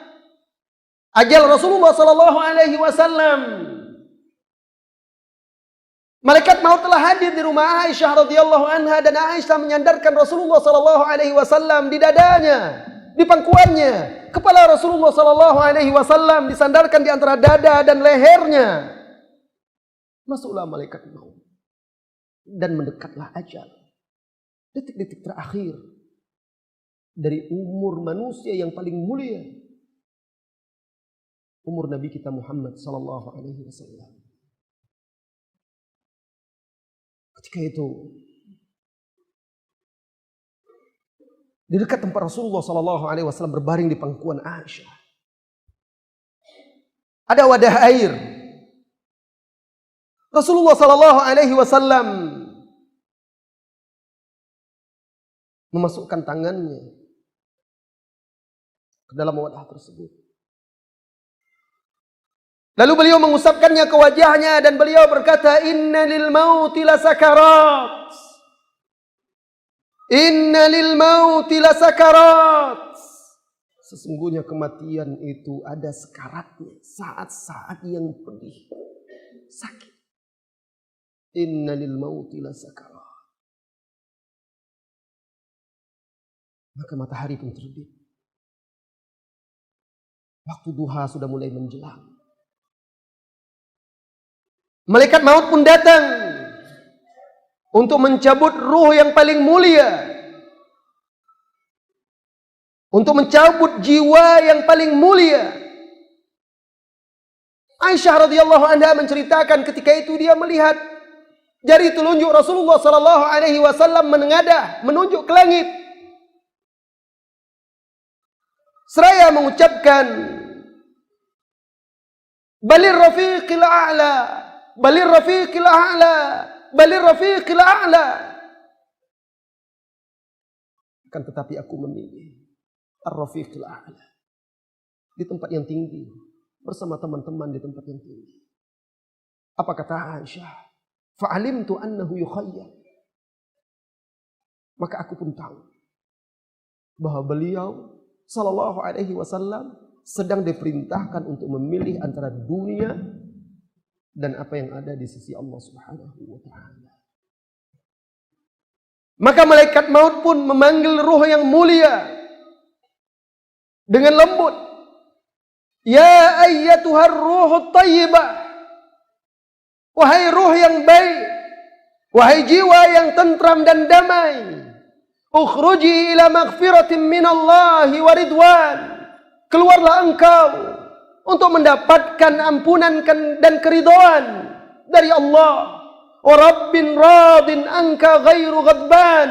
ajal Rasulullah SAW. Malaikat maut telah hadir di rumah Aisyah radhiyallahu anha dan Aisyah menyandarkan Rasulullah SAW di dadanya, di pangkuannya. Kepala Rasulullah SAW disandarkan di antara dada dan lehernya. Masuklah malaikat maut dan mendekatlah ajal. Detik-detik terakhir dari umur manusia yang paling mulia, umur Nabi kita Muhammad SAW. Ketika itu di dekat tempat Rasulullah SAW berbaring di pangkuan Aisyah, ada wadah air. Rasulullah SAW memasukkan tangannya ke dalam wadah tersebut. Lalu beliau mengusapkannya ke wajahnya dan beliau berkata, "Inna lil mauti lasakarat. Inna lil mauti lasakarat." Sesungguhnya kematian itu ada sekaratnya, saat-saat yang pedih, sakit. Inna lil mauti lasakarat. Maka matahari pun terbit. Waktu duha sudah mulai menjelang. Malaikat maut pun datang untuk mencabut ruh yang paling mulia, untuk mencabut jiwa yang paling mulia. Aisyah radhiyallahu anha menceritakan ketika itu dia melihat jari telunjuk Rasulullah SAW menengadah, menunjuk ke langit, seraya mengucapkan, "Balir rafiqil a'la, balir rafiqil a'la, balir rafiqil a'la." Akan tetapi aku memilih ar-rafiqil a'la, di tempat yang tinggi, bersama teman-teman di tempat yang tinggi. Apa kata Aisyah? Fa'alimtu annahu yukhayyar. Maka aku pun tahu bahwa beliau sallallahu alaihi wasallam sedang diperintahkan untuk memilih antara dunia dan apa yang ada di sisi Allah Subhanahu wa taala. Maka malaikat maut pun memanggil ruh yang mulia dengan lembut. Ya ayyatuhar ruhut thayyibah. Wahai ruh yang baik, wahai jiwa yang tentram dan damai, ukhruji ila maghfiratin minallahi wa ridwan. Keluarlah engkau untuk mendapatkan ampunan dan keridhaan dari Allah. Wa rabbin radin anka ghairu ghadban.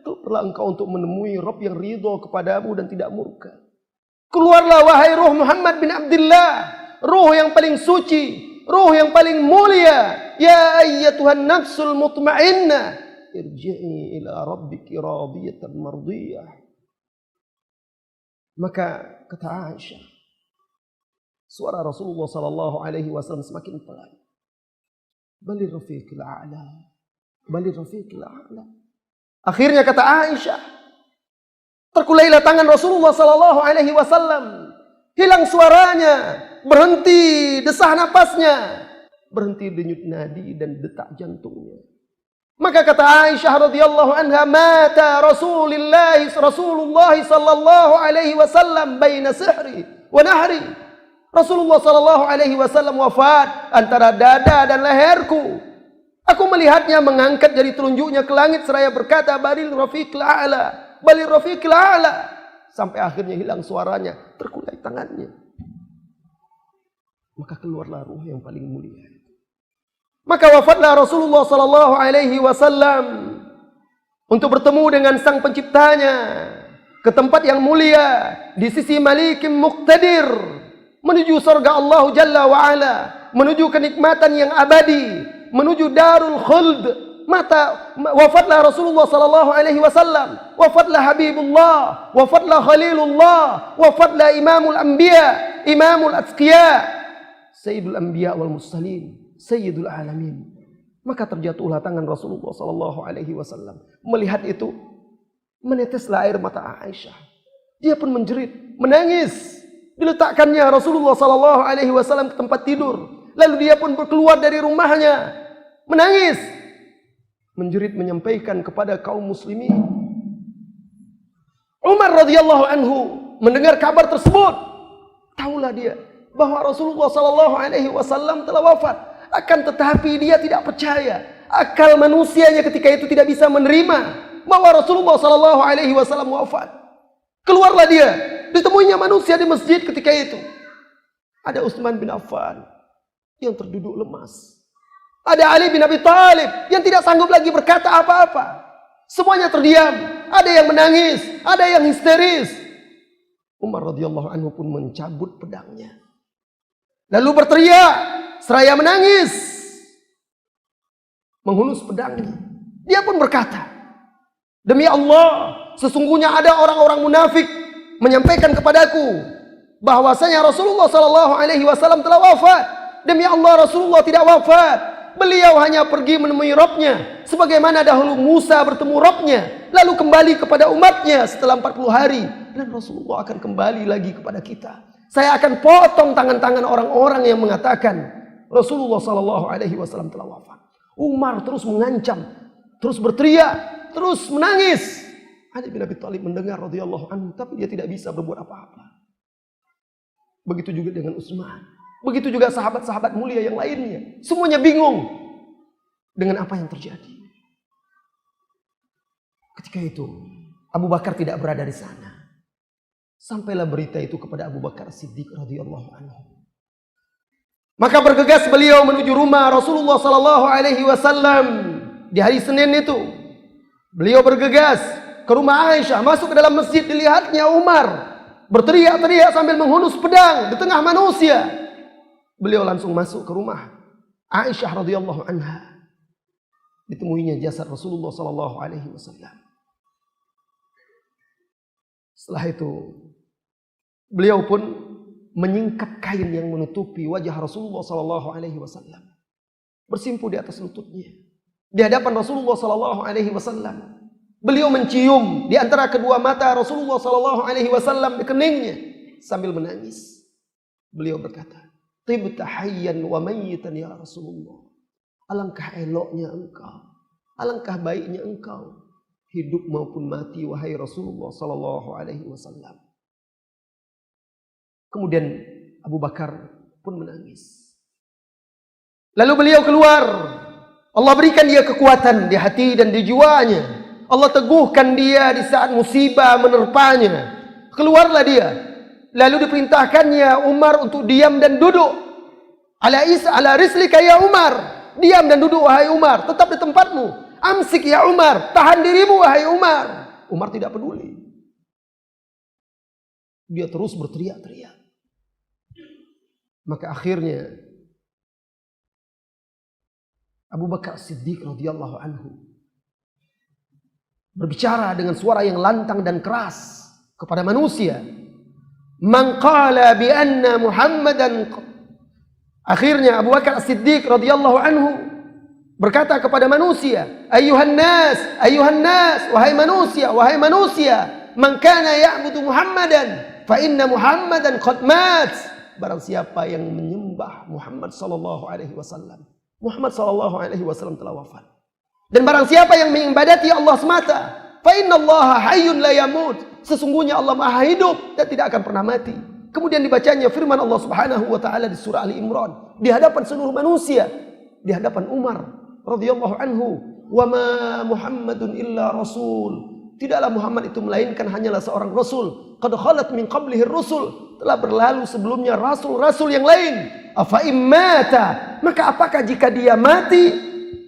Keluarlah engkau untuk menemui Rabb yang ridho kepadamu dan tidak murka. Keluarlah wahai ruh Muhammad bin Abdullah, ruh yang paling suci, ruh yang paling mulia. Ya ayyatuhan nafsul mutmainnah, irji'i ila rabbiki radiyatan mardiyah. Maka kata Aisyah, suara Rasulullah sallallahu alaihi wasallam semakin pelan. Balir rafiqil a'la, balir rafiqil a'la. Akhirnya kata Aisyah, terkulailah tangan Rasulullah sallallahu alaihi wasallam, hilang suaranya, berhenti desah napasnya, berhenti denyut nadi dan detak jantungnya. Maka kata Aisyah radhiyallahu anha, mata Rasulullah sallallahu alaihi wasallam baina sihri wa nahri. Rasulullah sallallahu alaihi wasallam wafat antara dada dan leherku. Aku melihatnya mengangkat jari telunjuknya ke langit seraya berkata, balil rafiqil a'la, balil rafiqil a'la. Sampai akhirnya hilang suaranya, terkulai tangannya. Maka keluarlah ruh yang paling mulia. Maka wafatlah Rasulullah sallallahu alaihi wasallam untuk bertemu dengan Sang Penciptanya ke tempat yang mulia di sisi Malikim Muqtadir, menuju surga Allah Jalla wa Ala, menuju kenikmatan yang abadi, menuju Darul Khuld. Wafatlah Rasulullah sallallahu alaihi wasallam, wafatlah Habibullah, wafatlah Khalilullah, wafatlah Imamul Anbiya, Imamul Atqiya, Sayyidul Anbiya wal Mursalin, Sayyidul Alamin. Maka terjatuhlah tangan Rasulullah sallallahu alaihi wasallam. Melihat itu, meneteslah air mata Aisyah. Dia pun menjerit, menangis. Diletakkannya Rasulullah sallallahu alaihi wasallam ke tempat tidur. Lalu dia pun keluar dari rumahnya, menangis, menjerit menyampaikan kepada kaum muslimin. Umar radhiyallahu anhu mendengar kabar tersebut, tahulah dia bahwa Rasulullah sallallahu alaihi wasallam telah wafat. Akan tetapi dia tidak percaya. Akal manusianya ketika itu tidak bisa menerima bahwa Rasulullah sallallahu alaihi wasallam wafat. Keluarlah dia, ditemuinya manusia di masjid ketika itu. Ada Utsman bin Affan yang terduduk lemas. Ada Ali bin Abi Thalib yang tidak sanggup lagi berkata apa-apa. Semuanya terdiam. Ada yang menangis, ada yang histeris. Umar radhiyallahu anhu pun mencabut pedangnya, lalu berteriak seraya menangis, menghunus pedangnya. Dia pun berkata, demi Allah, sesungguhnya ada orang-orang munafik menyampaikan kepadaku bahwasanya Rasulullah sallallahu alaihi wasallam telah wafat. Demi Allah, Rasulullah tidak wafat. Beliau hanya pergi menemui Rabbnya, sebagaimana dahulu Musa bertemu Rabbnya, lalu kembali kepada umatnya setelah 40 hari. Dan Rasulullah akan kembali lagi kepada kita. Saya akan potong tangan-tangan orang-orang yang mengatakan Rasulullah sallallahu alaihi wasallam telah wafat. Umar terus mengancam, terus berteriak, terus menangis. Ali bin Abi Thalib mendengar radhiyallahu anhu, tapi dia tidak bisa berbuat apa-apa. Begitu juga dengan Utsman. Begitu juga sahabat-sahabat mulia yang lainnya. Semuanya bingung dengan apa yang terjadi. Ketika itu Abu Bakar tidak berada di sana. Sampailah berita itu kepada Abu Bakar Siddiq radhiyallahu anhu. Maka bergegas beliau menuju rumah Rasulullah sallallahu alaihi wasallam di hari Senin itu. Beliau bergegas ke rumah Aisyah, masuk ke dalam masjid, dilihatnya Umar berteriak-teriak sambil menghunus pedang di tengah manusia. Beliau langsung masuk ke rumah Aisyah radhiyallahu anha. Ditemuinya jasad Rasulullah sallallahu alaihi wasallam. Setelah itu beliau pun menyingkap kain yang menutupi wajah Rasulullah sallallahu alaihi wasallam, bersimpu di atas lututnya di hadapan Rasulullah sallallahu alaihi wasallam. Beliau mencium di antara kedua mata Rasulullah sallallahu alaihi wasallam di keningnya sambil menangis. Beliau berkata, "Tibta hayyan wa mayyitan ya Rasulullah." Alangkah eloknya engkau, alangkah baiknya engkau, hidup maupun mati wahai Rasulullah sallallahu alaihi wasallam. Kemudian Abu Bakar pun menangis. Lalu beliau keluar. Allah berikan dia kekuatan di hati dan di jiwanya. Allah teguhkan dia di saat musibah menerpanya. Keluarlah dia. Lalu diperintahkannya Umar untuk diam dan duduk. Ala rislika ya Umar. Diam dan duduk wahai Umar. Tetap di tempatmu. Amsik ya Umar. Tahan dirimu wahai Umar. Umar tidak peduli. Dia terus berteriak-teriak. Maka akhirnya Abu Bakar Siddiq radhiyallahu anhu berbicara dengan suara yang lantang dan keras kepada manusia. Man qala bi anna Muhammadan. Akhirnya Abu Bakar Siddiq radhiyallahu anhu berkata kepada manusia, ayuhan nas, wahai manusia, man kana ya'budu Muhammadan fa inna Muhammadan qad mat. Barang siapa yang menyembah Muhammad sallallahu alaihi wasallam, Muhammad sallallahu alaihi wasallam telah wafat. Dan barang siapa yang mengibadati Allah semata, fa innallaha hayyun la yamut. Sesungguhnya Allah Maha hidup dan tidak akan pernah mati. Kemudian dibacanya firman Allah Subhanahu wa taala di surah Ali Imran di hadapan seluruh manusia, di hadapan Umar radhiyallahu anhu, wa ma Muhammadun illa rasul. Tidaklah Muhammad itu melainkan hanyalah seorang rasul. Qad khalat min qablihi rusul. Telah berlalu sebelumnya rasul-rasul yang lain. Afa immata, maka apakah jika dia mati,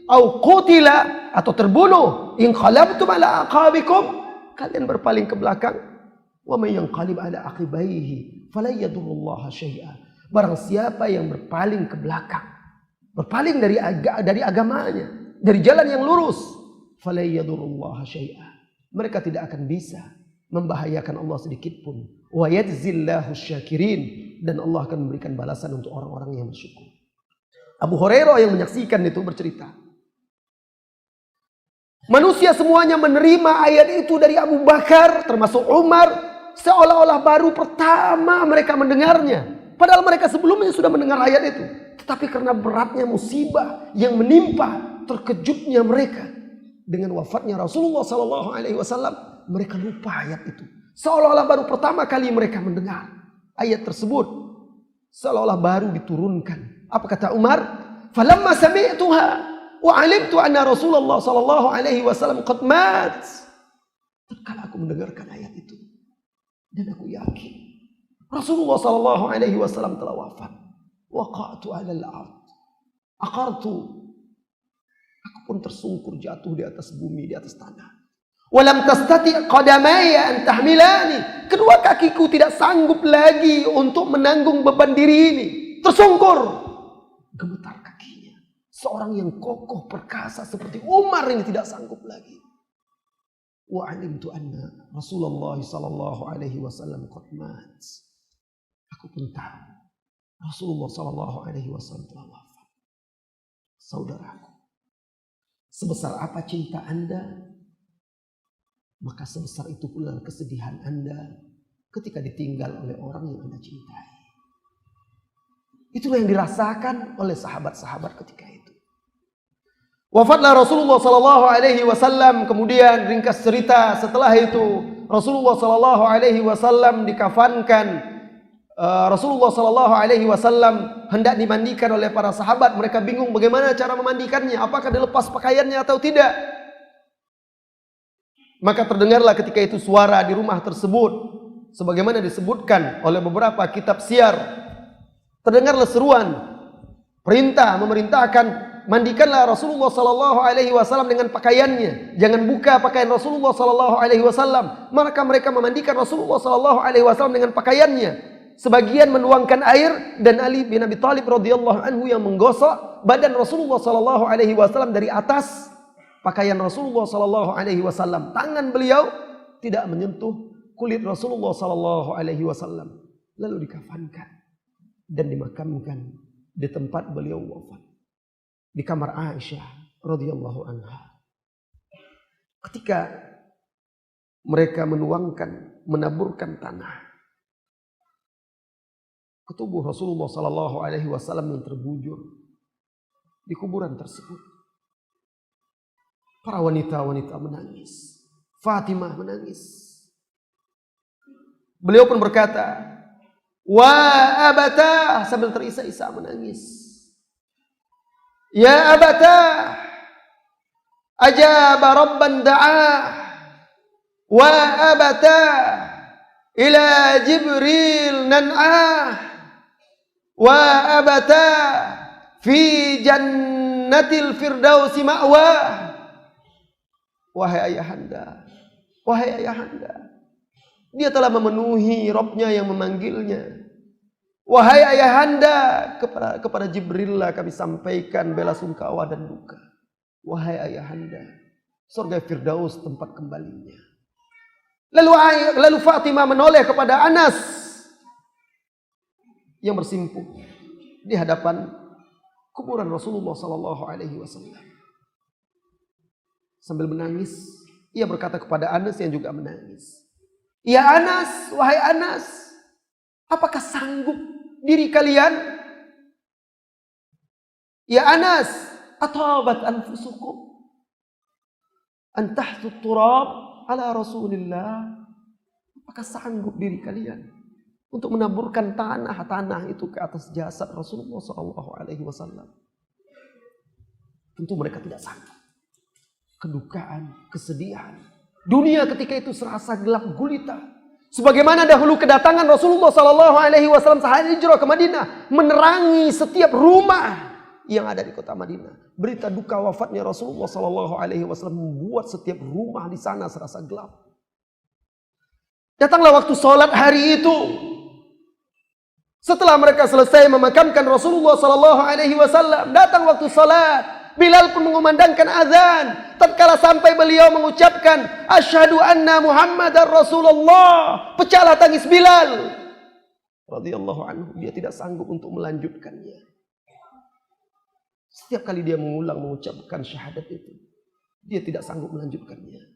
au qutila, atau terbunuh, in qalabtum ala aqabikum, kalian berpaling ke belakang, wa may yanqalib ala aqibaihi fala yadurullaha syai'a. Barang siapa yang berpaling ke belakang, berpaling dari agamanya, dari jalan yang lurus, fala yadurullaha syai'a, mereka tidak akan bisa membahayakan Allah sedikit pun. Wa yajzillahu syakirin, dan Allah akan memberikan balasan untuk orang-orang yang bersyukur. Abu Hurairah yang menyaksikan itu bercerita, manusia semuanya menerima ayat itu dari Abu Bakar, termasuk Umar, seolah-olah baru pertama mereka mendengarnya. Padahal mereka sebelumnya sudah mendengar ayat itu. Tetapi karena beratnya musibah yang menimpa, terkejutnya mereka dengan wafatnya Rasulullah SAW, mereka lupa ayat itu. Seolah-olah baru pertama kali mereka mendengar ayat tersebut, seolah-olah baru diturunkan. Apa kata Umar? Falamma sami'tuha wa 'alimtu anna Rasulullah sallallahu alaihi wasallam qad mat. Tatkala aku mendengarkan ayat itu dan aku yakin Rasulullah sallallahu alaihi wasallam telah wafat, waqa'tu 'alal ard. Aqartu, aku pun tersungkur jatuh di atas bumi, di atas tanah. Walam tastati' qadamaya an tahmilani. Kedua kakiku tidak sanggup lagi untuk menanggung beban diri ini. Tersungkur. Gemetar kakinya. Seorang yang kokoh perkasa seperti Umar ini tidak sanggup lagi. Wa 'alimtu anna Rasulullah sallallahu alaihi wasallam qad mat. Aku pun tahu Rasulullah sallallahu alaihi wasallam telah wafat. Saudaraku, sebesar apa cinta Anda, maka sebesar itu pula kesedihan Anda ketika ditinggal oleh orang yang Anda cintai. Itulah yang dirasakan oleh sahabat-sahabat ketika itu. Wafatlah Rasulullah sallallahu alaihi wasallam, kemudian ringkas cerita setelah itu Rasulullah sallallahu alaihi wasallam dikafankan. Rasulullah sallallahu alaihi wasallam hendak dimandikan oleh para sahabat. Mereka bingung bagaimana cara memandikannya, apakah dilepas pakaiannya atau tidak. Maka terdengarlah ketika itu suara di rumah tersebut, sebagaimana disebutkan oleh beberapa kitab syiar. Terdengarlah seruan, perintah, memerintahkan, mandikanlah Rasulullah sallallahu alaihi wasallam dengan pakaiannya. Jangan buka pakaian Rasulullah sallallahu alaihi wasallam. Maka mereka memandikan Rasulullah sallallahu alaihi wasallam dengan pakaiannya. Sebagian menuangkan air, dan Ali bin Abi Thalib radhiyallahu anhu yang menggosok badan Rasulullah sallallahu alaihi wasallam dari atas pakaian Rasulullah sallallahu alaihi wasallam. Tangan beliau tidak menyentuh kulit Rasulullah sallallahu alaihi wasallam. Lalu dikafankan dan dimakamkan di tempat beliau wafat, di kamar Aisyah radhiyallahu anha. Ketika mereka menuangkan, menaburkan tanah ke tubuh Rasulullah sallallahu alaihi wasallam yang terbujur di kuburan tersebut, para wanita-wanita menangis. Fatimah menangis. Beliau pun berkata, wa abata, sambil terisak-isak menangis. Ya abata, ajaba rabban da'ah, wa abata, ila Jibril nan'ah, wa abata, fi jannatil firdausi ma'wah. Wahai ayahanda, wahai ayahanda, Dia telah memenuhi Rabb-Nya yang memanggilnya. Wahai ayahanda, kepada Jibril lah kami sampaikan bela sungkawa dan duka. Wahai ayahanda, surga Firdaus tempat kembalinya. Lalu Fatimah menoleh kepada Anas yang bersimpuh di hadapan kuburan Rasulullah sallallahu alaihi wasallam. Sambil menangis, ia berkata kepada Anas yang juga menangis. Ya Anas, wahai Anas, apakah sanggup diri kalian? Ya Anas, atabat anfusukum an tahtut turab ala Rasulillah. Apakah sanggup diri kalian untuk menaburkan tanah itu ke atas jasad Rasulullah sallallahu alaihi wasallam? Tentu mereka tidak sanggup. Kedukaan, kesedihan. Dunia ketika itu serasa gelap gulita. Sebagaimana dahulu kedatangan Rasulullah sallallahu alaihi wasallam saat hijrah ke Madinah menerangi setiap rumah yang ada di kota Madinah. Berita duka wafatnya Rasulullah sallallahu alaihi wasallam membuat setiap rumah di sana serasa gelap. Datanglah waktu salat hari itu. Setelah mereka selesai memakamkan Rasulullah sallallahu alaihi wasallam, datang waktu salat. Bilal pun mengumandangkan azan. Tatkala sampai beliau mengucapkan asyhadu anna Muhammadar Rasulullah, pecahlah tangis Bilal radhiyallahu anhu. Dia tidak sanggup untuk melanjutkannya. Setiap kali dia mengucapkan syahadat itu, dia tidak sanggup melanjutkannya.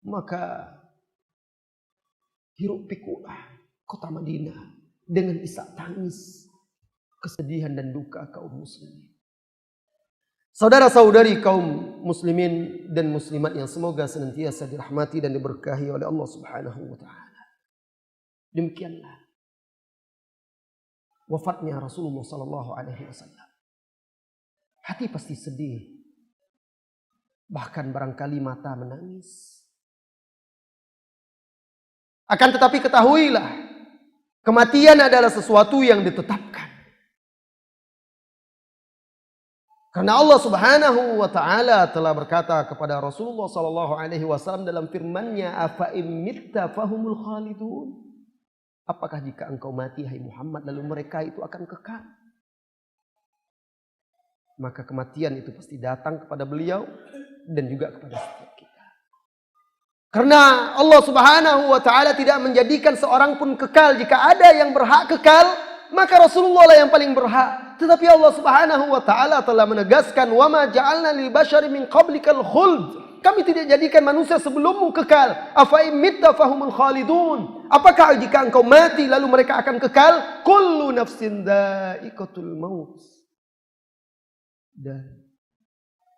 Maka hiruk pikulah kota Madinah dengan isak tangis, kesedihan dan duka kaum muslimin. Saudara-saudari kaum muslimin dan muslimat yang semoga senantiasa dirahmati dan diberkahi oleh Allah Subhanahu wa taala. Demikianlah wafatnya Rasulullah sallallahu alaihi wasallam. Hati pasti sedih. Bahkan barangkali mata menangis. Akan tetapi ketahuilah, kematian adalah sesuatu yang ditetapkan. Karena Allah Subhanahu wa taala telah berkata kepada Rasulullah sallallahu alaihi wasallam dalam firman-Nya, "Afa imitta fahumul khalidun?" Apakah jika engkau mati hai Muhammad lalu mereka itu akan kekal? Maka kematian itu pasti datang kepada beliau dan juga kepada setiap kita. Karena Allah Subhanahu wa taala tidak menjadikan seorang pun kekal. Jika ada yang berhak kekal, maka Rasulullah lah yang paling berhak. Tetapi Allah Subhanahu wa taala telah menegaskan, "Wa ma ja'alna lil bashari min qablikal khuld." Kami tidak jadikan manusia sebelummu kekal. Afa imitta fahumul khalidun. Apakah jika engkau mati lalu mereka akan kekal? Kullu nafsin dha'iqatul maut. Dan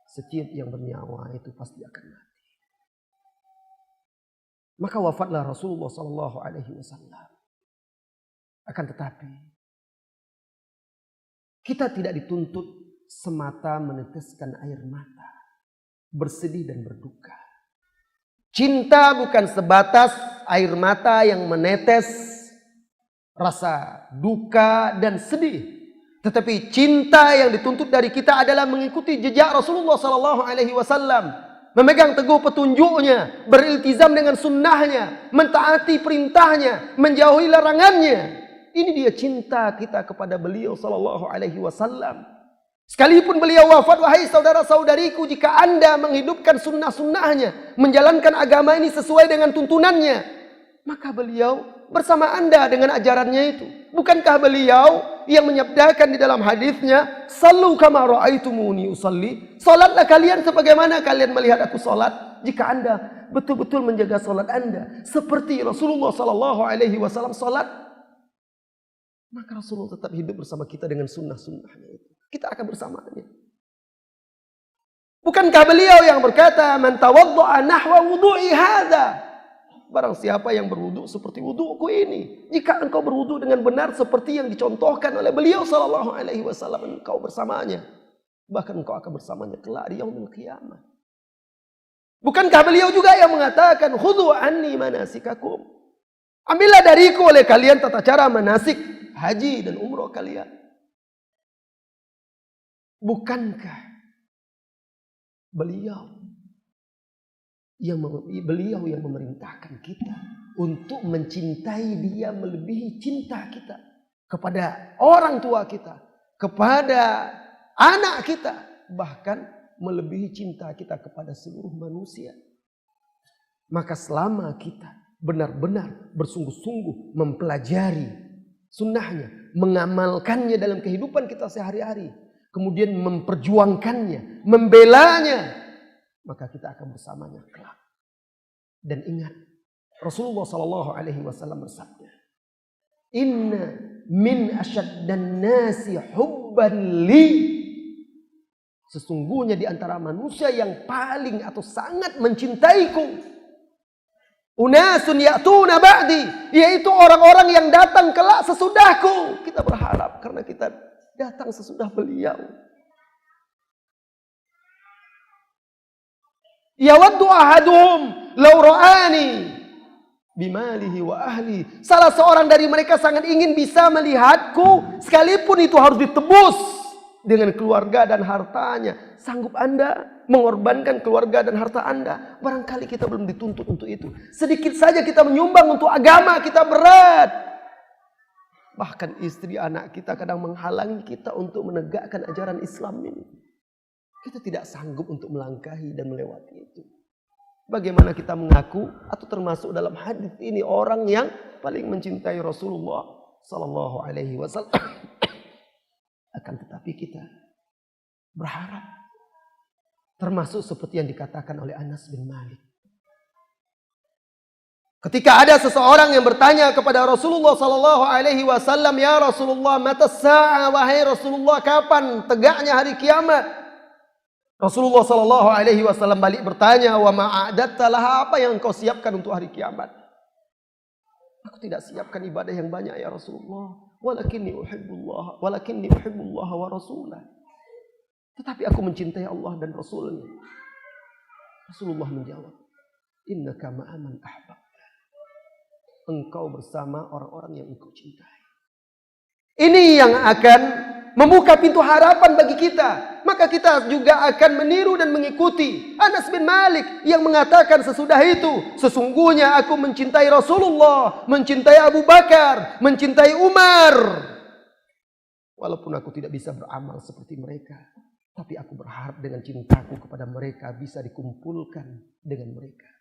setiap yang bernyawa itu pasti akan mati. Maka wafatlah Rasulullah sallallahu alaihi wasallam. Akan tetapi kita tidak dituntut semata meneteskan air mata, bersedih dan berduka. Cinta bukan sebatas air mata yang menetes rasa duka dan sedih. Tetapi cinta yang dituntut dari kita adalah mengikuti jejak Rasulullah SAW. Memegang teguh petunjuknya, beriltizam dengan sunnahnya, mentaati perintahnya, menjauhi larangannya. Ini dia cinta kita kepada beliau sallallahu alaihi wasallam. Sekalipun beliau wafat, wahai saudara-saudariku, jika Anda menghidupkan sunnah-sunnahnya, menjalankan agama ini sesuai dengan tuntunannya, maka beliau bersama Anda dengan ajarannya itu. Bukankah beliau yang menyabdakan di dalam hadisnya, "Sallu kama ra'aitumuni usalli." Salatlah kalian sebagaimana kalian melihat aku salat. Jika Anda betul-betul menjaga salat Anda seperti Rasulullah sallallahu alaihi wasallam salat, maka Rasulullah tetap hidup bersama kita dengan sunnah-sunnahnya itu. Kita akan bersamanya. Bukankah beliau yang berkata, "Man tawadda'a nahwa wudu'i hadza." Barang siapa yang berwudu seperti wuduku ini. Jika engkau berwudu dengan benar seperti yang dicontohkan oleh beliau sallallahu alaihi wasallam, engkau bersamanya. Bahkan engkau akan bersamanya kelak di yaumil qiyamah. Bukankah beliau juga yang mengatakan, "Khudhu anni manasikakum." Ambillah dariku oleh kalian tata cara manasik haji dan umrah kalian. Bukankah beliau Beliau yang memerintahkan kita untuk mencintai Dia melebihi cinta kita kepada orang tua kita, kepada anak kita, bahkan melebihi cinta kita kepada seluruh manusia. Maka selama kita benar-benar bersungguh-sungguh mempelajari sunnahnya, mengamalkannya dalam kehidupan kita sehari-hari, kemudian memperjuangkannya, membelanya, maka kita akan bersamanya kelak. Dan ingat, Rasulullah SAW bersabda, "Inna min asyaddan nasi hubban li." Sesungguhnya di antara manusia yang paling atau sangat mencintaiku, unasun ya'tuna ba'di, yaitu orang-orang yang datang kelak sesudahku. Kita berharap karena kita datang sesudah beliau. Yawaddu ahaduhum law ra'ani bimalihi wa ahli. Salah seorang dari mereka sangat ingin bisa melihatku, sekalipun itu harus ditebus dengan keluarga dan hartanya. Sanggup Anda mengorbankan keluarga dan harta Anda? Barangkali kita belum dituntut untuk itu. Sedikit saja kita menyumbang untuk agama, kita berat. Bahkan istri anak kita kadang menghalangi kita untuk menegakkan ajaran Islam ini. Kita tidak sanggup untuk melangkahi dan melewati itu. Bagaimana kita mengaku atau termasuk dalam hadis ini orang yang paling mencintai Rasulullah Sallallahu Alaihi Wasallam. Akan tetapi kita berharap termasuk seperti yang dikatakan oleh Anas bin Malik. Ketika ada seseorang yang bertanya kepada Rasulullah Sallallahu Alaihi Wasallam, "Ya Rasulullah, mata sa'a, wahai Rasulullah, kapan tegaknya hari kiamat?" Rasulullah Sallallahu Alaihi Wasallam balik bertanya, "Wa ma'adatta laha, apa yang engkau siapkan untuk hari kiamat?" "Aku tidak siapkan ibadah yang banyak ya Rasulullah. Walakinni uhibbullah wa rasulah." Tetapi aku mencintai Allah dan Rasulnya. Rasulullah menjawab, "Innaka ma'aman ahbab." Engkau bersama orang-orang yang engkau cintai. Ini yang akan membuka pintu harapan bagi kita. Maka kita juga akan meniru dan mengikuti Anas bin Malik yang mengatakan sesudah itu, "Sesungguhnya aku mencintai Rasulullah, mencintai Abu Bakar, mencintai Umar. Walaupun aku tidak bisa beramal seperti mereka, tapi aku berharap dengan cintaku kepada mereka bisa dikumpulkan dengan mereka."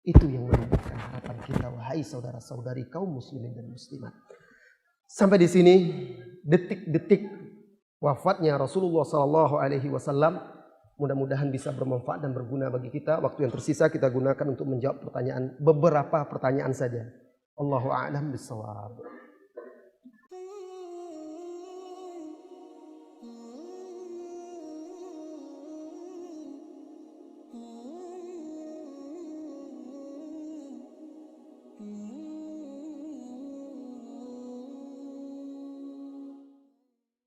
Itu yang menumbuhkan harapan kita, wahai saudara-saudari kaum muslimin dan muslimat. Sampai di sini detik-detik wafatnya Rasulullah Sallallahu Alaihi Wasallam mudah-mudahan bisa bermanfaat dan berguna bagi kita. Waktu yang tersisa kita gunakan untuk menjawab beberapa pertanyaan saja. Allahu a'lam bishawab.